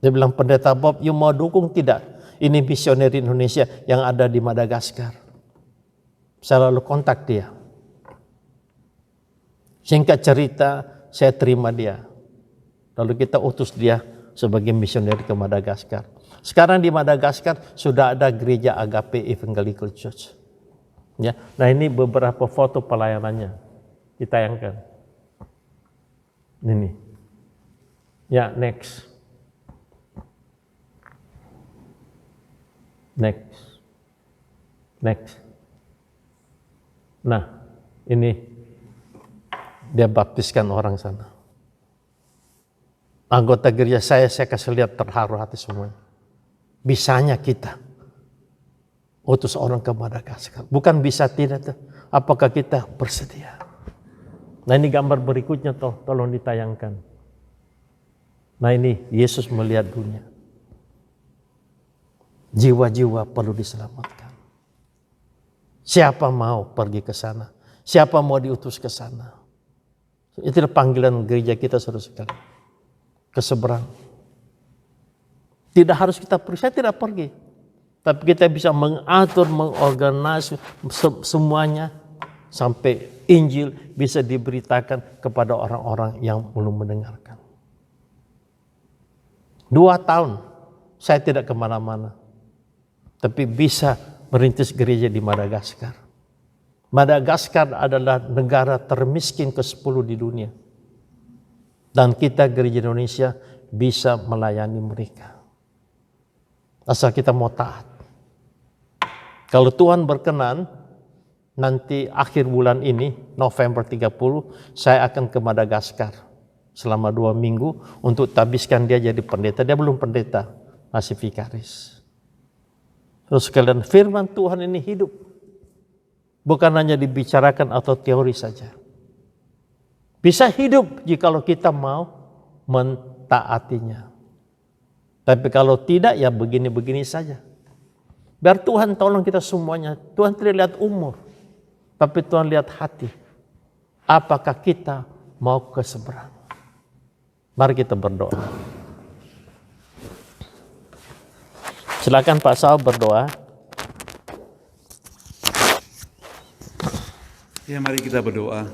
[SPEAKER 4] Dia bilang, pendeta Bob, you mau dukung tidak? Ini misioneri Indonesia yang ada di Madagaskar. Saya lalu kontak dia. Singkat cerita, saya terima dia. Lalu kita utus dia sebagai misioner ke Madagaskar. Sekarang di Madagaskar sudah ada gereja Agape Evangelical Church. Ya, nah ini beberapa foto pelayanannya ditayangkan. Ini. Ya, next. Nah, ini dia baptiskan orang sana. Anggota gereja saya kasih lihat, terharu hati semuanya. Bisanya kita utus orang ke Madagaskar. Bukan bisa tidak. Apakah kita bersedia? Nah ini gambar berikutnya tolong ditayangkan. Nah ini Yesus melihat dunia. Jiwa-jiwa perlu diselamatkan. Siapa mau pergi ke sana? Siapa mau diutus ke sana? Itulah panggilan gereja kita saudara sekalian. Ke seberang. Tidak harus kita pergi, saya tidak pergi. Tapi kita bisa mengatur, mengorganisasi semuanya sampai Injil bisa diberitakan kepada orang-orang yang belum mendengarkan. 2 tahun saya tidak kemana-mana. Tapi bisa merintis gereja di Madagaskar. Madagaskar adalah negara termiskin ke-10 di dunia. Dan kita gereja Indonesia bisa melayani mereka. Asal kita mau taat. Kalau Tuhan berkenan, nanti akhir bulan ini, November 30, saya akan ke Madagaskar selama 2 minggu untuk tabiskan dia jadi pendeta. Dia belum pendeta, masih vikaris. Terus sekalian, firman Tuhan ini hidup. Bukan hanya dibicarakan atau teori saja. Bisa hidup jikalau kita mau mentaatinya. Tapi kalau tidak, ya begini-begini saja. Biar Tuhan tolong kita semuanya. Tuhan tidak lihat umur, tapi Tuhan lihat hati. Apakah kita mau ke seberang? Mari kita berdoa. Silakan Pak Saul berdoa.
[SPEAKER 3] Ya, mari kita berdoa.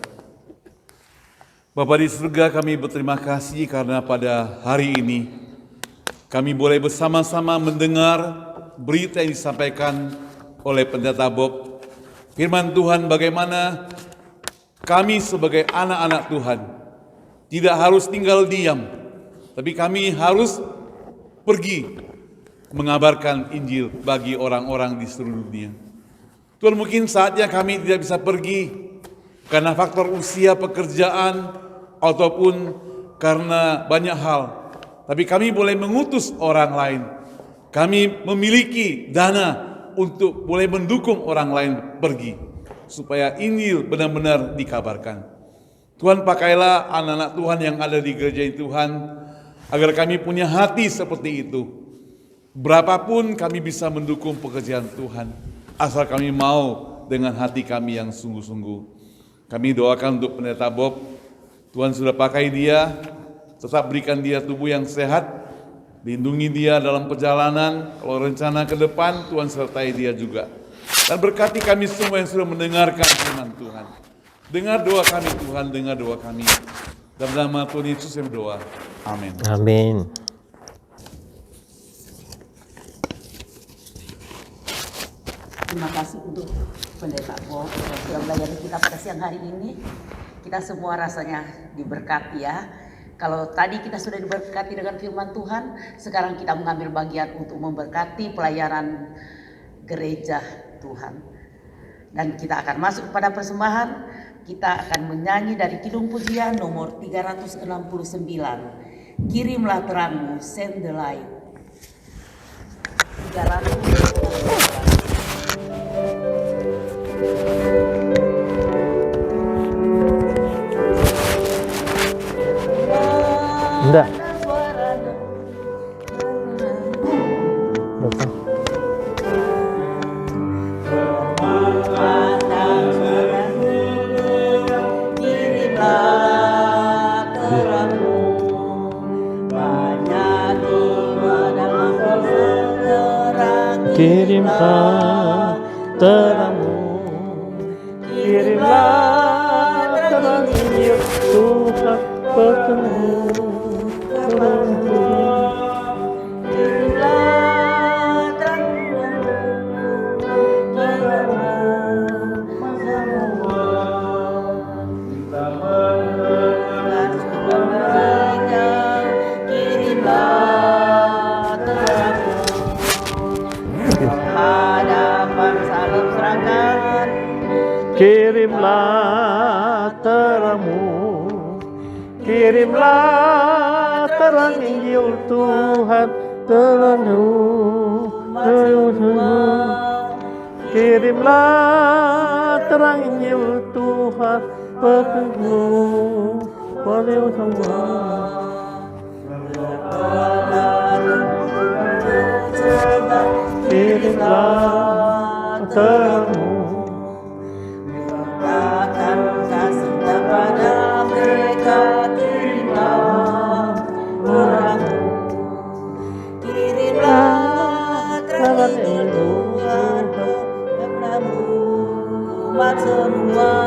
[SPEAKER 3] Bapa di surga, kami berterima kasih karena pada hari ini kami boleh bersama-sama mendengar berita yang disampaikan oleh Pendeta Bob. Firman Tuhan bagaimana kami sebagai anak-anak Tuhan tidak harus tinggal diam, tapi kami harus pergi mengabarkan Injil bagi orang-orang di seluruh dunia. Tuhan, mungkin saatnya kami tidak bisa pergi karena faktor usia, pekerjaan, ataupun karena banyak hal. Tapi kami boleh mengutus orang lain. Kami memiliki dana untuk boleh mendukung orang lain pergi. Supaya Injil benar-benar dikabarkan. Tuhan, pakailah anak-anak Tuhan yang ada di gereja Tuhan, agar kami punya hati seperti itu. Berapapun kami bisa mendukung pekerjaan Tuhan, asal kami mau dengan hati kami yang sungguh-sungguh. Kami doakan untuk Pendeta Bob, Tuhan sudah pakai dia, tetap berikan dia tubuh yang sehat, lindungi dia dalam perjalanan, kalau rencana ke depan, Tuhan sertai dia juga. Dan berkati kami semua yang sudah mendengarkan firman Tuhan. Dengar doa kami Tuhan, dengar doa kami. Dalam nama Tuhan Yesus yang berdoa. Amin.
[SPEAKER 4] Amin.
[SPEAKER 1] Terima kasih untuk Pendeta Bob yang sudah melayani kita pada siang hari ini. Kita semua rasanya diberkati ya. Kalau tadi kita sudah diberkati dengan firman Tuhan, sekarang kita mengambil bagian untuk memberkati pelayanan gereja Tuhan. Dan kita akan masuk kepada persembahan. Kita akan menyanyi dari Kidung Pujian nomor 369. Kirimlah terangmu, send the light. 369.
[SPEAKER 4] Enggak. Kirimlah terangmu. kirimlah terang Injil Tuhan penuh terangmu. Kirimlah terangmu, kirimlah terang Injil Tuhan terangmu, kirimlah terang Injil Tuhan penuh pada semua. Kirimlah terangmu.
[SPEAKER 1] Semua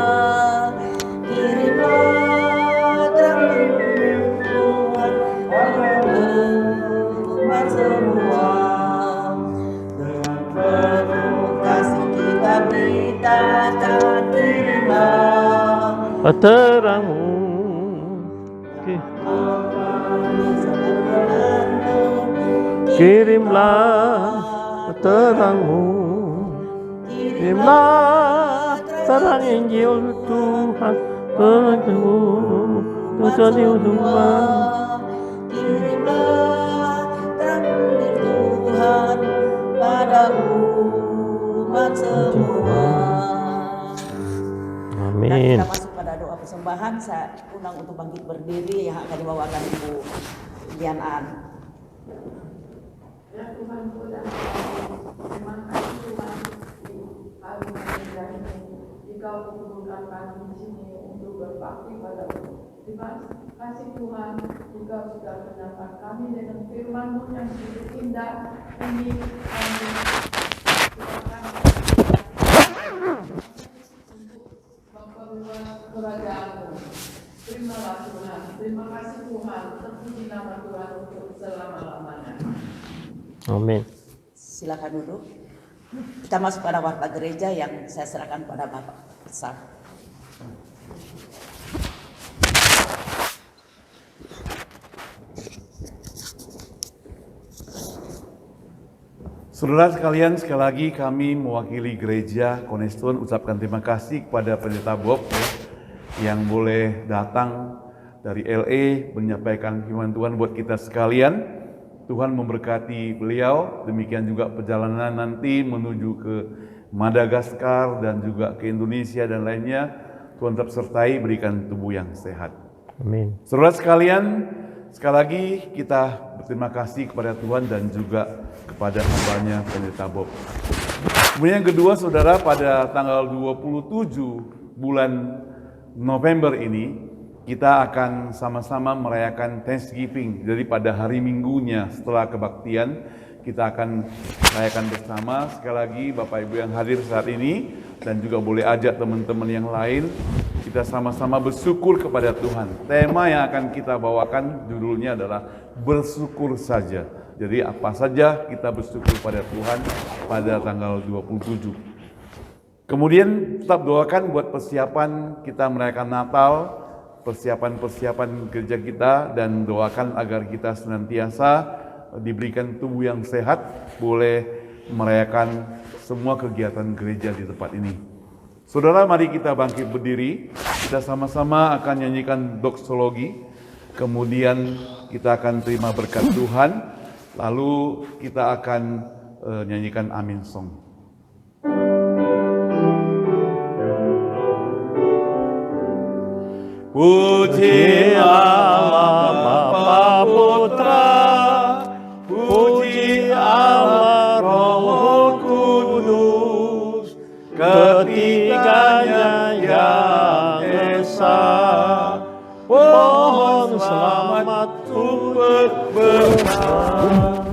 [SPEAKER 1] kirimlah terang Tuhan umat semua, dengan penuh kasih kita beritakan kirimlah
[SPEAKER 4] Terangmu, kirimlah terangmu, kirimlah terang Injil Tuhan penuh tersedia semua.
[SPEAKER 1] Kirimlah terang Tuhan pada umat semua.
[SPEAKER 4] Amin.
[SPEAKER 1] Dan kita masuk pada doa persembahan. Saya undang untuk bangkit berdiri yang akan dibawakan Ibu Dian An.
[SPEAKER 6] Ya Tuhanku dan terima kasih Tuhan hari ini Engkau mengumpulkan kami di sini untuk berbakti padamu. Terima kasih Tuhan, Engkau sudah menyapa kami dengan firman-Mu yang begitu indah ini. Kami memperluas kerajaan-Mu. Terimalah Tuhan. Terima kasih Tuhan. Terpuji nama Tuhan untuk selama-lamanya.
[SPEAKER 4] Amin.
[SPEAKER 1] Silakan duduk. Kita masuk pada warta gereja yang saya serahkan pada Bapak Besar.
[SPEAKER 3] Saudara sekalian, sekali lagi kami mewakili gereja Cornerstone ucapkan terima kasih kepada Pendeta Bob yang boleh datang dari LA menyampaikan firman Tuhan buat kita sekalian. Tuhan memberkati beliau, demikian juga perjalanan nanti menuju ke Madagaskar dan juga ke Indonesia dan lainnya. Tuhan tetap sertai, berikan tubuh yang sehat.
[SPEAKER 4] Amin.
[SPEAKER 3] Saudara sekalian, sekali lagi kita berterima kasih kepada Tuhan dan juga kepada hambanya Pendeta Bob. Kemudian yang kedua, saudara, pada tanggal 27 bulan November ini, kita akan sama-sama merayakan Thanksgiving. Jadi pada hari Minggunya setelah kebaktian, kita akan merayakan bersama. Sekali lagi Bapak Ibu yang hadir saat ini, dan juga boleh ajak teman-teman yang lain, kita sama-sama bersyukur kepada Tuhan. Tema yang akan kita bawakan judulnya adalah bersyukur saja. Jadi apa saja kita bersyukur pada Tuhan pada tanggal 27. Kemudian tetap doakan buat persiapan kita merayakan Natal, persiapan-persiapan gereja kita, dan doakan agar kita senantiasa diberikan tubuh yang sehat, boleh merayakan semua kegiatan gereja di tempat ini. Saudara, mari kita bangkit berdiri, kita sama-sama akan nyanyikan doksologi, kemudian kita akan terima berkat Tuhan, lalu kita akan nyanyikan Amin Song.
[SPEAKER 4] Puji Allah Bapa Putra, puji Allah Roh Kudus, ketiganya yang esa. Pohon selamat untuk bersama.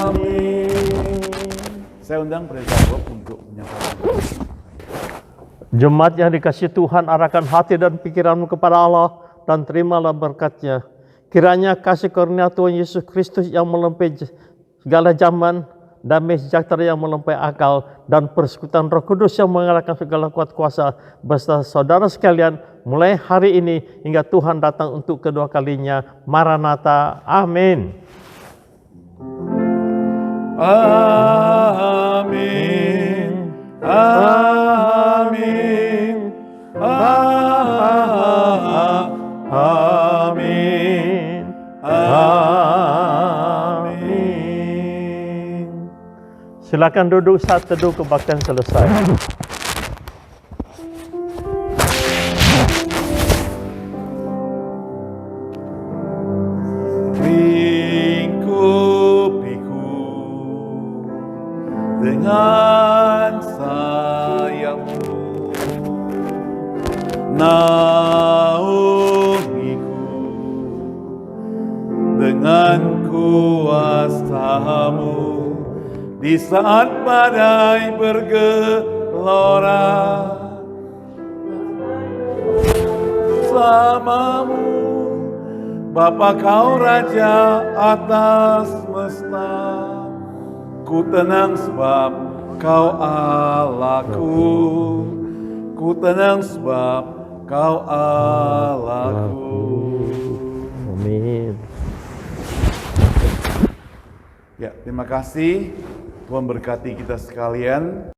[SPEAKER 4] Amin.
[SPEAKER 3] Saya undang Pendeta Bob untuk menyampaikan.
[SPEAKER 4] Jemaat yang dikasihi Tuhan, arahkan hati dan pikiranmu kepada Allah dan terimalah berkat-Nya. Kiranya kasih karunia Tuhan Yesus Kristus yang melampaui segala zaman, damai sejahtera yang melampaui akal, dan persekutuan Roh Kudus yang mengalahkan segala kuat kuasa beserta saudara sekalian mulai hari ini hingga Tuhan datang untuk kedua kalinya. Maranatha. Amin.
[SPEAKER 3] Amin. Amin.
[SPEAKER 4] Amin. Amin. Silakan duduk saat teduh kebaktian selesai.
[SPEAKER 3] Lingkupiku dengan sayapmu, naungiku dengan kuasa-Mu di saat badai bergelora. Bersamamu Bapa, Kau Raja atas semesta, ku tenang sebab Kau Allahku, ku tenang sebab Kau Allahku.
[SPEAKER 4] Amin.
[SPEAKER 3] Ya, terima kasih. Tuhan berkati kita sekalian.